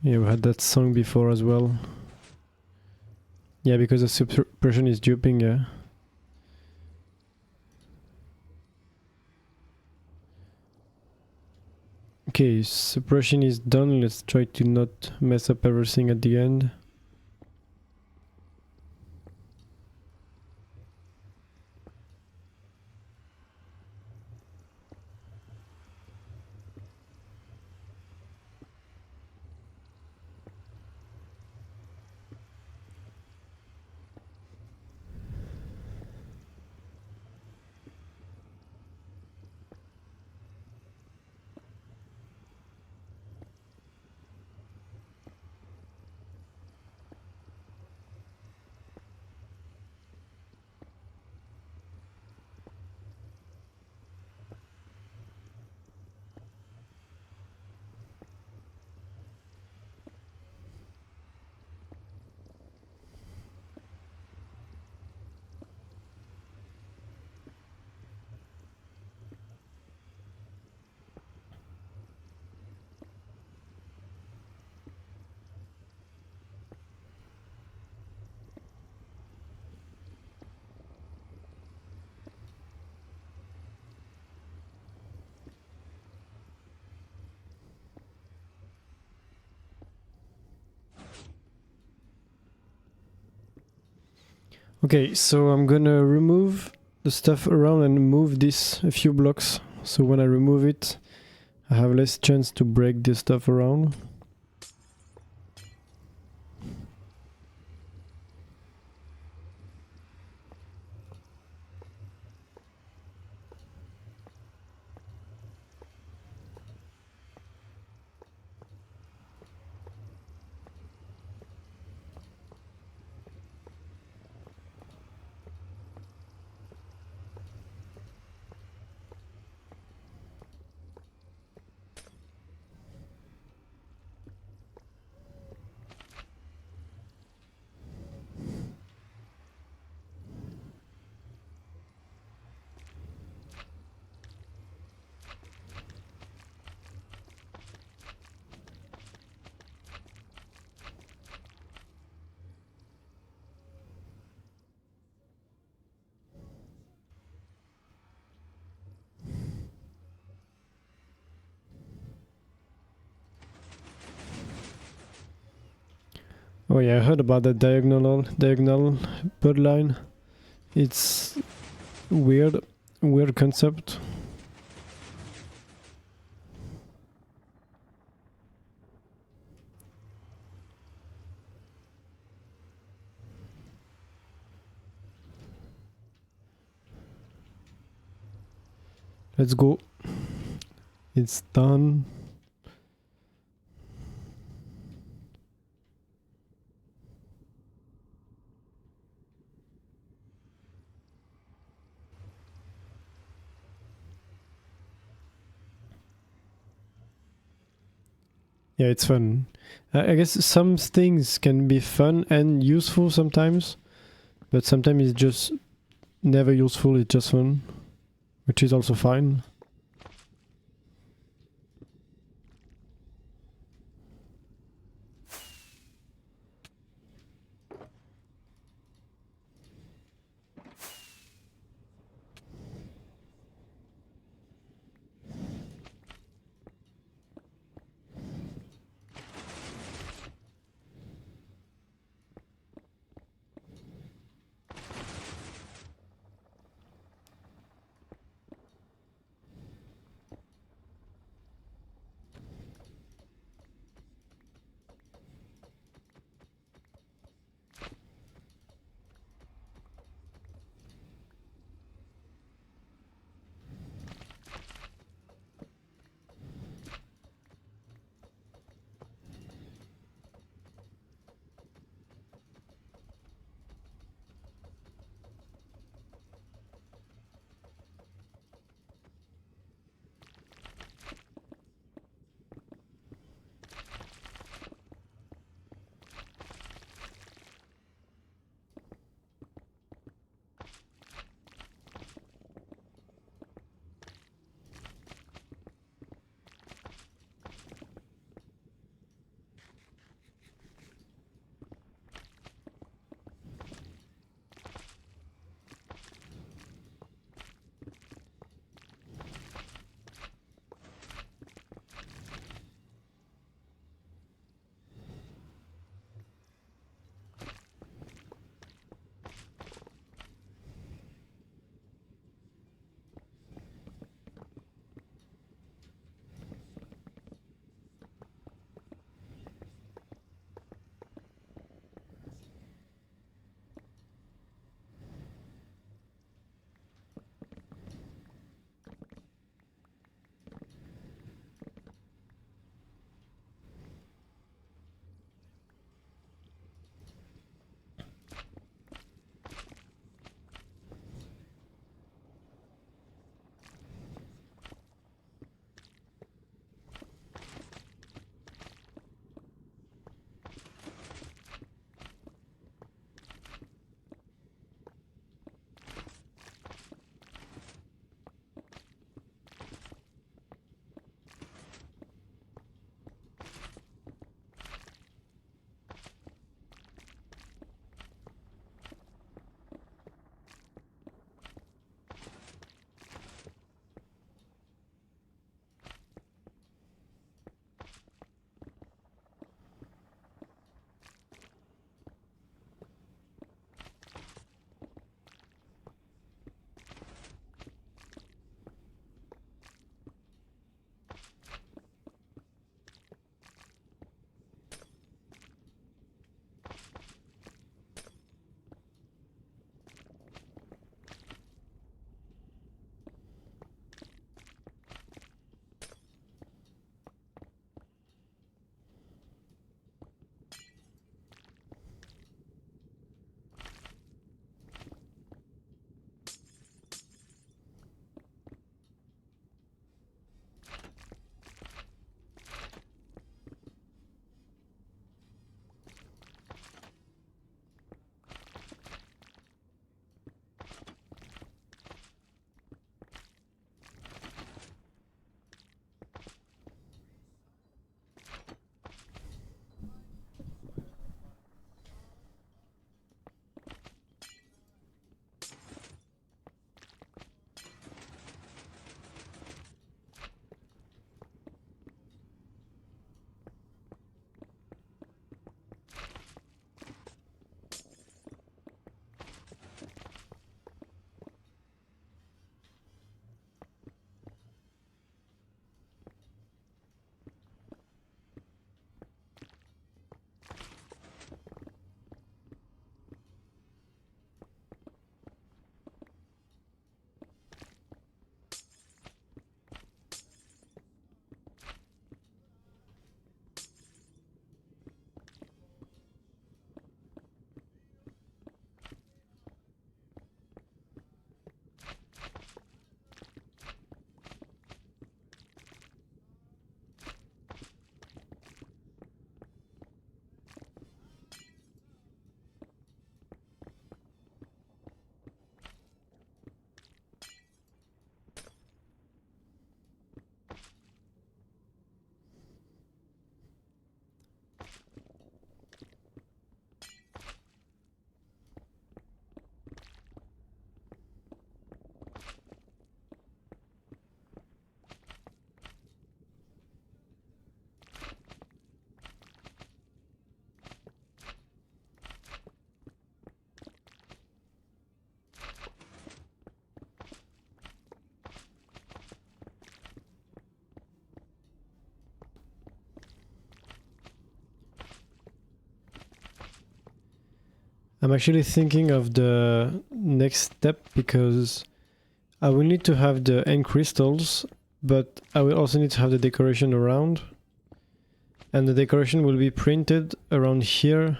Yeah, we had that song before as well. Yeah, because the suppression is duping, yeah. Okay, suppression is done. Let's try to not mess up everything at the end. Okay, so I'm gonna remove the stuff around and move this a few blocks. So when I remove it, I have less chance to break this stuff around. Oh yeah, I heard about the diagonal bird line. It's weird concept. Let's go. It's done. Yeah, it's fun. I guess some things can be fun and useful sometimes, but sometimes it's just never useful, it's just fun, which is also fine. I'm actually thinking of the next step because I will need to have the end crystals, but I will also need to have the decoration around. And the decoration will be printed around here.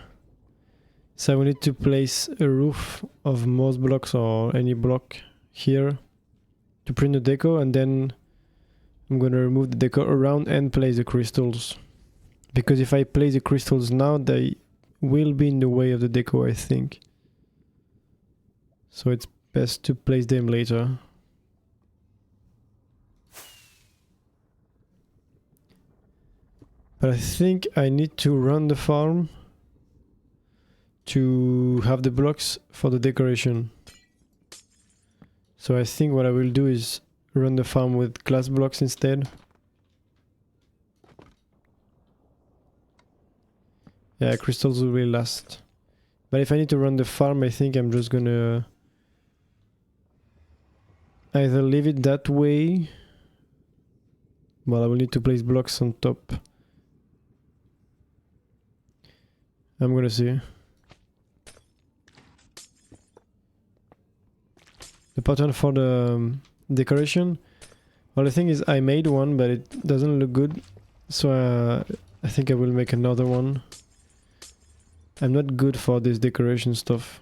So I will need to place a roof of most blocks or any block here to print the deco, and then I'm gonna remove the deco around and place the crystals. Because if I place the crystals now, they will be in the way of the deco, I think. So it's best to place them later. But I think I need to run the farm to have the blocks for the decoration. So I think what I will do is run the farm with glass blocks instead. Yeah, crystals will really last. But if I need to run the farm, I think I'm just gonna either leave it that way. Well, I will need to place blocks on top. I'm gonna see. The pattern for the decoration. Well, the thing is I made one, but it doesn't look good. So I think I will make another one. I'm not good for this decoration stuff.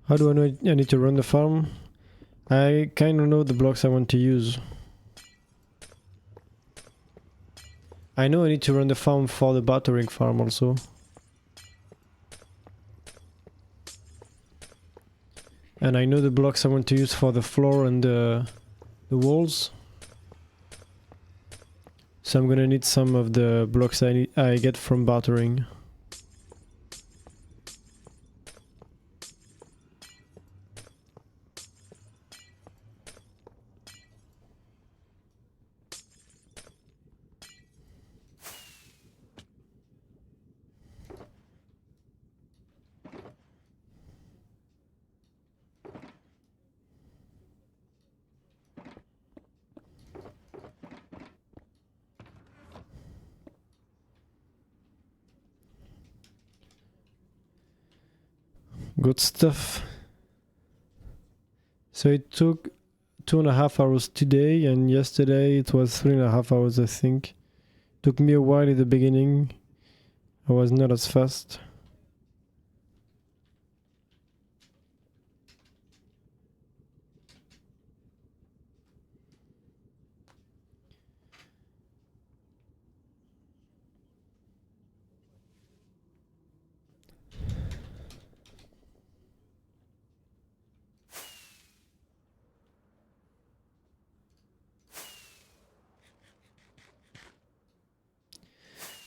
How do I know I need to run the farm? I kind of know the blocks I want to use. I know I need to run the farm for the battering farm also. And I know the blocks I want to use for the floor and the walls. So I'm gonna need some of the blocks I get from battering. Good stuff. So it took 2.5 hours today, and yesterday it was 3.5 hours, I think. Took me a while at the beginning. I was not as fast.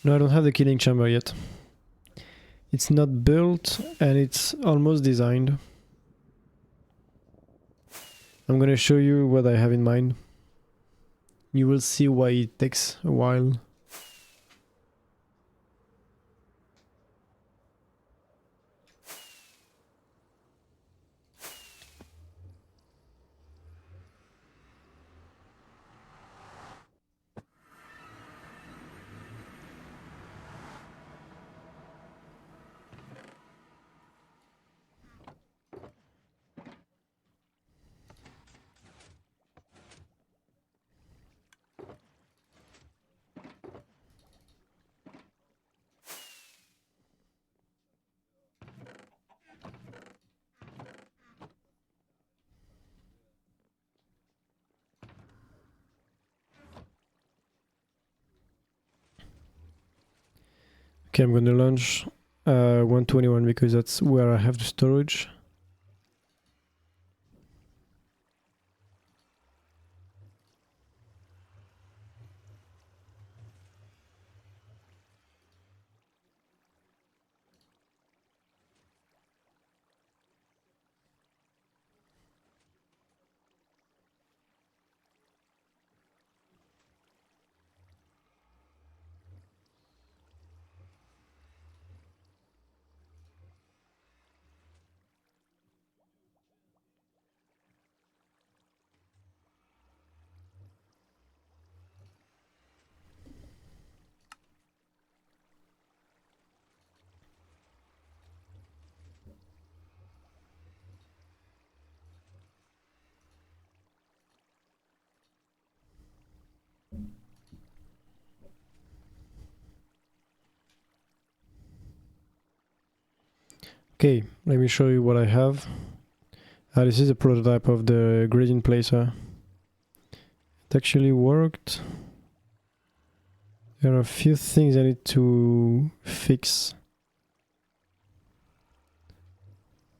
No, I don't have the killing chamber yet. It's not built and it's almost designed. I'm gonna show you what I have in mind. You will see why it takes a while. Okay, I'm gonna launch 121 because that's where I have the storage. Okay, let me show you what I have. This is a prototype of the gradient placer. It actually worked. There are a few things I need to fix.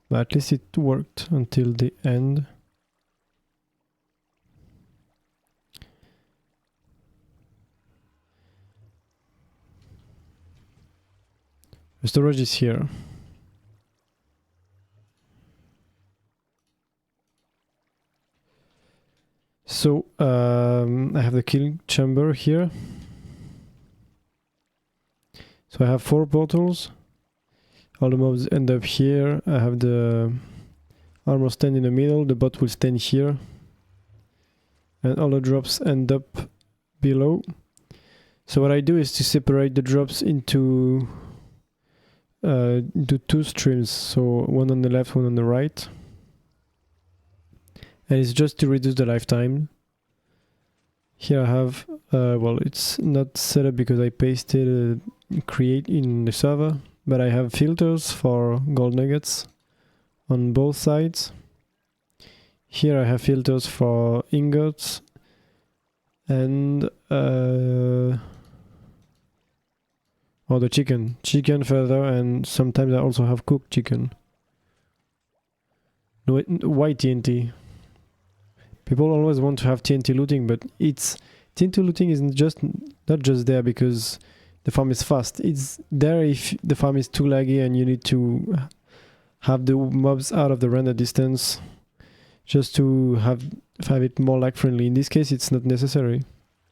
But at least it worked until the end. The storage is here. So I have the kill chamber here. So I have 4 portals. All the mobs end up here. I have the armor stand in the middle. The bot will stand here. And all the drops end up below. So what I do is to separate the drops into 2 streams. So one on the left, one on the right. And it's just to reduce the lifetime. Here I have, well, it's not set up because I pasted create in the server, but I have filters for gold nuggets on both sides. Here I have filters for ingots and or the chicken further, and sometimes I also have cooked chicken. No, white TNT. People always want to have TNT looting, but TNT looting isn't not just there because the farm is fast. It's there if the farm is too laggy and you need to have the mobs out of the render distance just to have it more lag friendly. In this case, it's not necessary.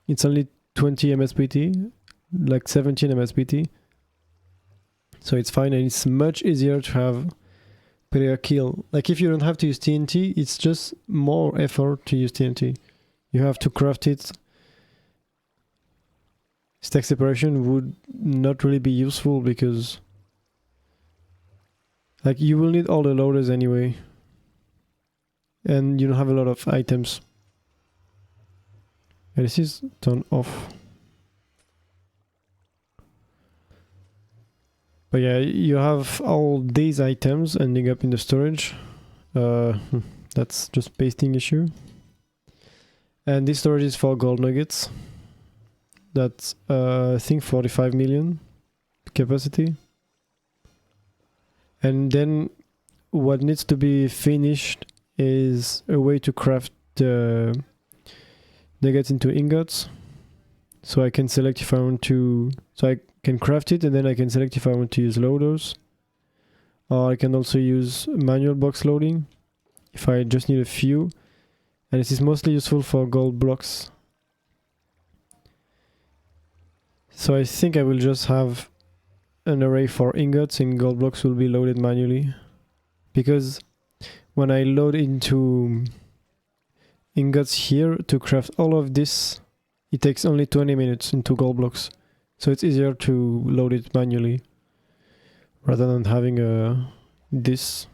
It's only 20 MSPT, like 17 MSPT. So it's fine, and it's much easier to have player kill. Like if you don't have to use TNT, it's just more effort to use TNT. You have to craft it. Stack separation would not really be useful because like you will need all the loaders anyway. And you don't have a lot of items. And this is turned off. But yeah, you have all these items ending up in the storage. That's just pasting issue. And this storage is for gold nuggets. That's I think 45 million capacity. And then what needs to be finished is a way to craft the nuggets into ingots. So I can select if I want to... So I can craft it and then I can select if I want to use loaders. Or I can also use manual box loading if I just need a few. And this is mostly useful for gold blocks. So I think I will just have an array for ingots and gold blocks will be loaded manually. Because when I load into ingots here to craft all of this, it takes only 20 minutes into gold blocks. So it's easier to load it manually rather than having this.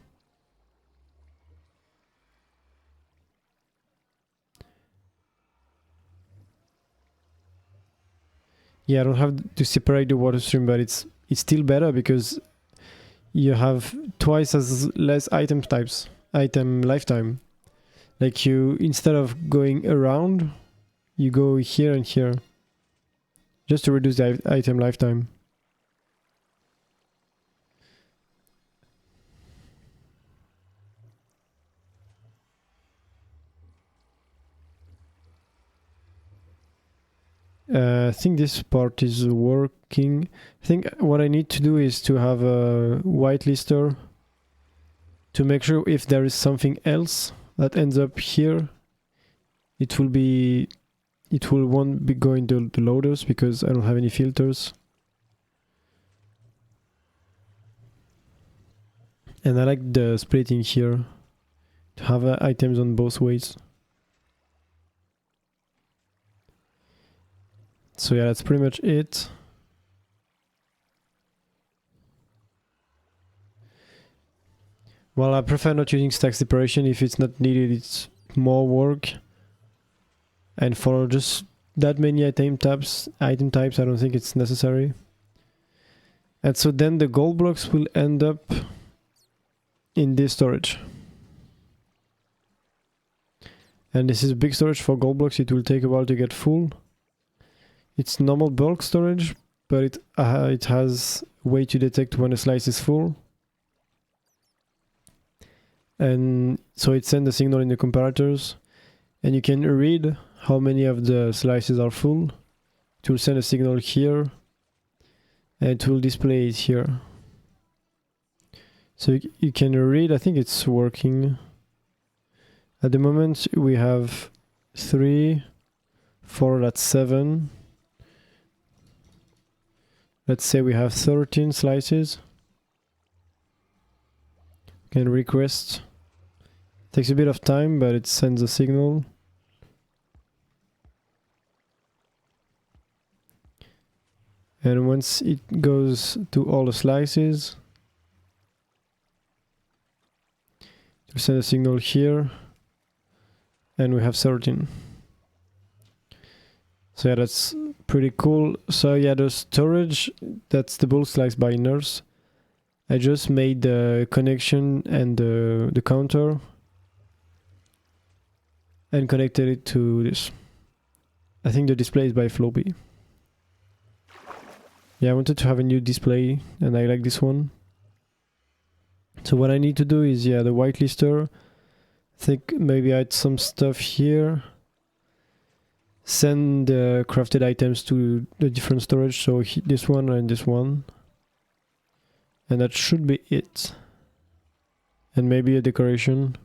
Yeah, I don't have to separate the water stream, but it's still better because you have twice as less item lifetime. Like you, instead of going around, you go here and here. Just to reduce the item lifetime. I think this part is working. I think what I need to do is to have a whitelister to make sure if there is something else that ends up here, it won't be going to the loaders because I don't have any filters. And I like the splitting here to have items on both ways. So yeah, that's pretty much it. Well, I prefer not using stack separation. If it's not needed, it's more work. And for just that many item types, I don't think it's necessary. And so then the gold blocks will end up in this storage. And this is a big storage for gold blocks. It will take a while to get full. It's normal bulk storage, but it has a way to detect when a slice is full. And so it sends a signal in the comparators, and you can read how many of the slices are full. It will send a signal here, and it will display it here. So you can read, I think it's working. At the moment we have 3, 4, that's 7. Let's say we have 13 slices. You can request. Takes a bit of time, but it sends a signal. And once it goes to all the slices, it will send a signal here, and we have 13. So yeah, that's pretty cool. So yeah, the storage, that's the bulk slice by Nurse. I just made the connection and the counter and connected it to this. I think the display is by Floppy. Yeah, I wanted to have a new display, and I like this one. So what I need to do is, yeah, the whitelister. I think maybe add some stuff here. Send the crafted items to the different storage, so this one and this one. And that should be it. And maybe a decoration.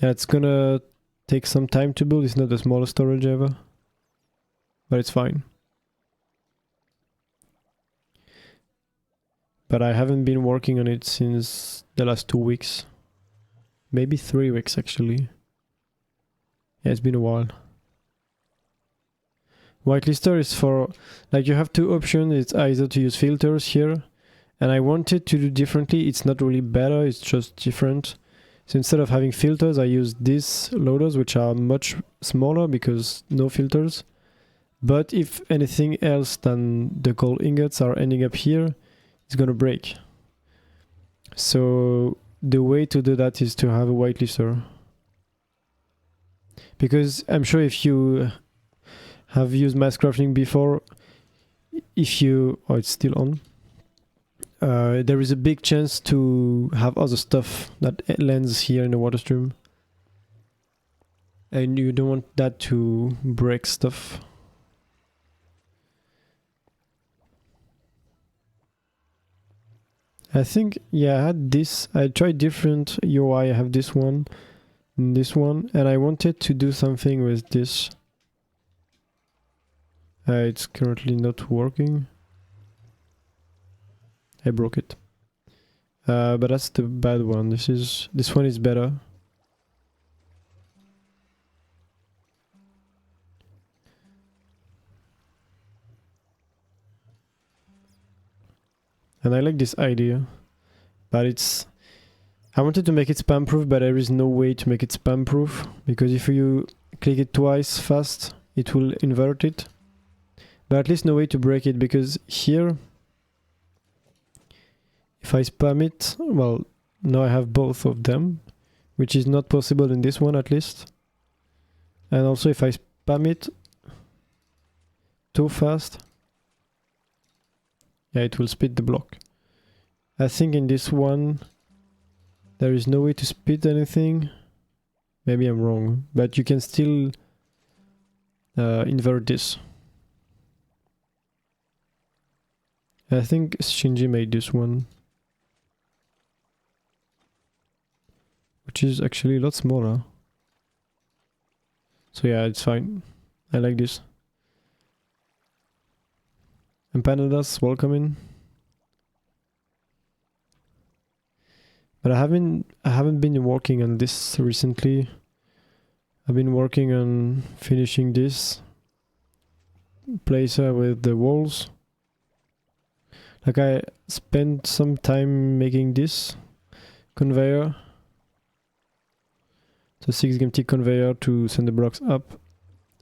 Yeah, it's gonna take some time to build. It's not the smallest storage ever, but it's fine. But I haven't been working on it since the last 2 weeks. Maybe 3 weeks actually. Yeah, it's been a while. Whitelister is for, like, you have 2 options. It's either to use filters here, and I wanted to do differently. It's not really better, it's just different. So instead of having filters, I use these loaders, which are much smaller because no filters. But if anything else than the gold ingots are ending up here, it's gonna break. So the way to do that is to have a whitelister. Because I'm sure if you have used mass crafting before, if you... oh, it's still on. There is a big chance to have other stuff that lands here in the water stream. And you don't want that to break stuff. I think, yeah, I had this. I tried different UI. I have this one and this one. And I wanted to do something with this. It's currently not working. I broke it. But that's the bad one. This one is better. And I like this idea. But it's... I wanted to make it spam proof, but there is no way to make it spam proof. Because if you click it twice fast, it will invert it. But at least no way to break it, because here... if I spam it, well, now I have both of them, which is not possible in this one at least. And also if I spam it too fast, yeah, it will spit the block. I think in this one there is no way to spit anything. Maybe I'm wrong, but you can still invert this. I think Shinji made this one, which is actually a lot smaller. So yeah, it's fine. I like this. And Panadas, welcome in. But I haven't been working on this recently. I've been working on finishing this placer with the walls. Like, I spent some time making this conveyor. The 6 game tick conveyor to send the blocks up,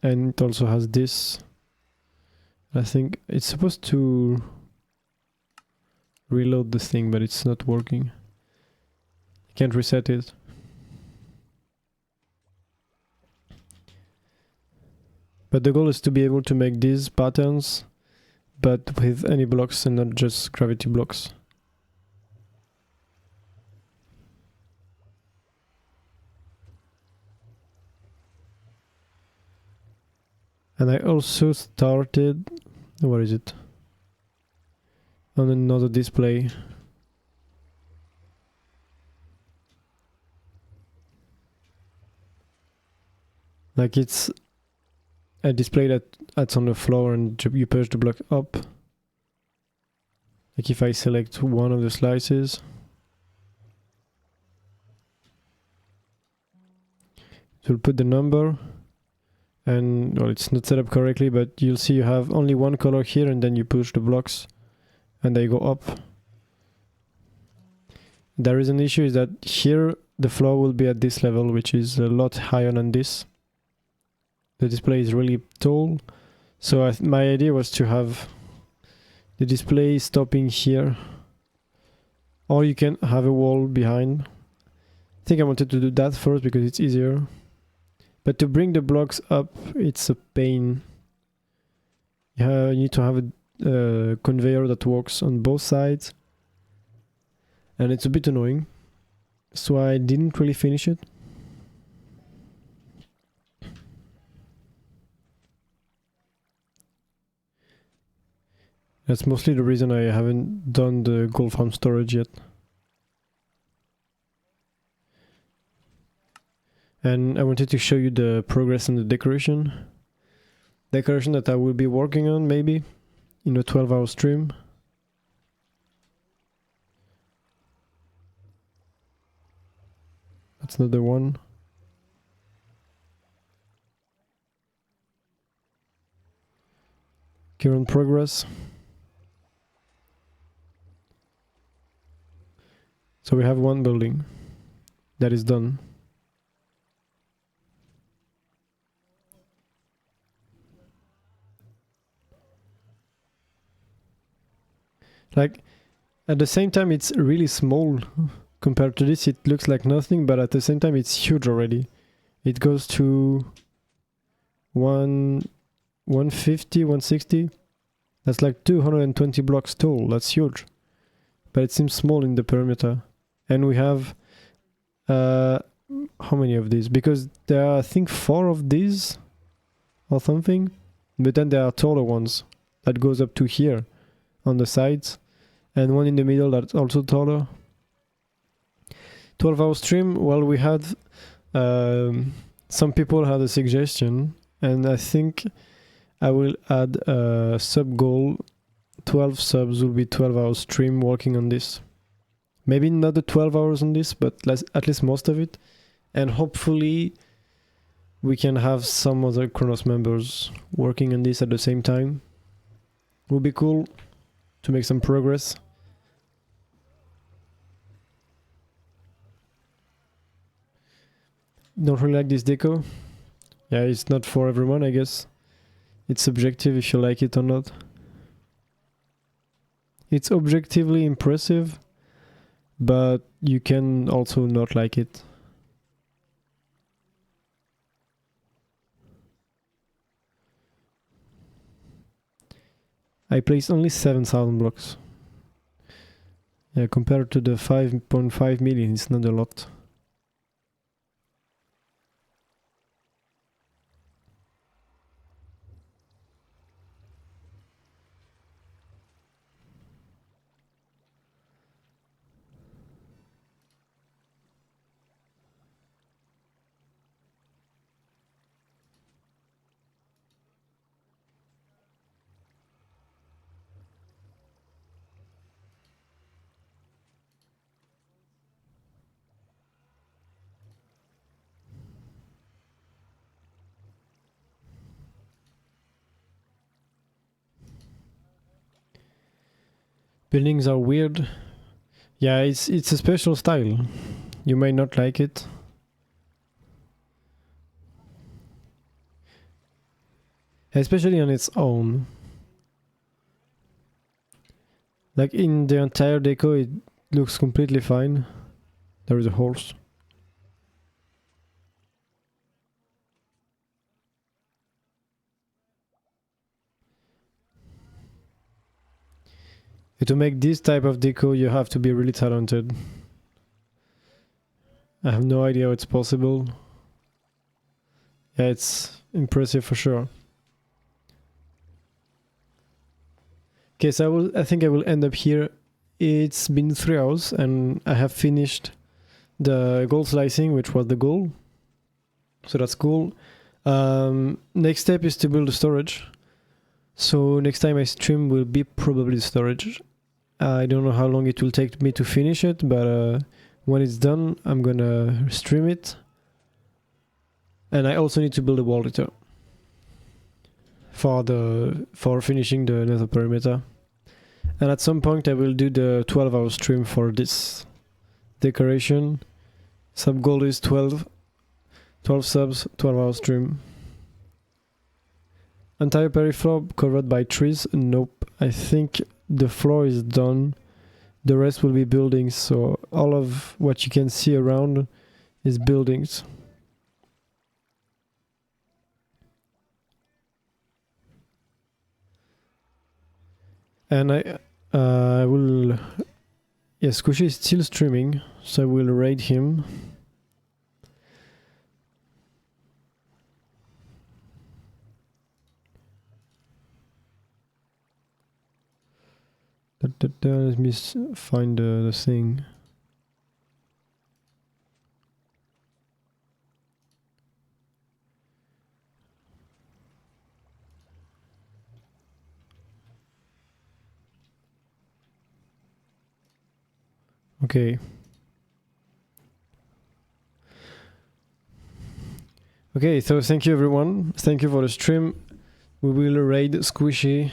and it also has this. I think it's supposed to reload the thing, but it's not working. Can't reset it. But the goal is to be able to make these patterns, but with any blocks and not just gravity blocks. And I also started, what is it? On another display. Like it's a display that's on the floor and you push the block up. Like if I select one of the slices, it will put the number, and well, it's not set up correctly, but you'll see you have only one color here, and then you push the blocks and they go up. There is an issue, is that here the floor will be at this level, which is a lot higher than this. The display is really tall, so my idea was to have the display stopping here, or you can have a wall behind. I think I wanted to do that first because it's easier, but to bring the blocks up, it's a pain. You need to have a conveyor that works on both sides, and it's a bit annoying, so I didn't really finish it. That's mostly the reason I haven't done the gold farm storage yet. And I wanted to show you the progress in the decoration. Decoration that I will be working on maybe in a 12-hour stream. That's not the one. Current progress. So we have one building that is done. Like, at the same time it's really small. Compared to this, it looks like nothing, but at the same time it's huge already. It goes to 150, 160. That's like 220 blocks tall. That's huge. But it seems small in the perimeter. And we have how many of these? Because there are, I think, 4 of these or something. But then there are taller ones that goes up to here on the sides, and one in the middle that's also taller. 12-hour stream. Well, we had some people had a suggestion, and I think I will add a sub goal. 12 subs will be 12-hour stream working on this. Maybe not the 12 hours on this, but at least most of it. And hopefully we can have some other Chronos members working on this at the same time. Would be cool to make some progress. Don't really like this deco. Yeah, it's not for everyone, I guess. It's subjective if you like it or not. It's objectively impressive, but you can also not like it. I placed only 7,000 blocks. Yeah, compared to the 5.5 million, it's not a lot. Buildings are weird. Yeah, it's a special style. You may not like it. Especially on its own. Like in the entire deco, it looks completely fine. There is a horse. To make this type of deco, you have to be really talented. I have no idea how it's possible. Yeah, it's impressive for sure. Okay, so I think I will end up here. It's been 3 hours and I have finished the gold slicing, which was the goal. So that's cool. Next step is to build a storage. So next time I stream will be probably storage. I don't know how long it will take me to finish it, but when it's done, I'm gonna stream it. And I also need to build a wall editor for finishing the nether perimeter. And at some point I will do the 12-hour stream for this decoration. Sub goal is 12 subs, 12-hour stream. Entire peripheral covered by trees? Nope. I think the floor is done. The rest will be buildings, so all of what you can see around is buildings. And I will... Yes, Squishy is still streaming, so I will raid him. Let me find the thing. Okay. Okay, so thank you everyone. Thank you for the stream. We will raid Squishy.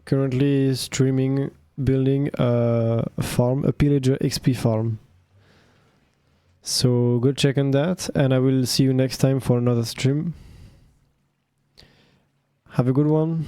Currently streaming, building a farm, a pillager XP farm. So go check on that, and I will see you next time for another stream. Have a good one.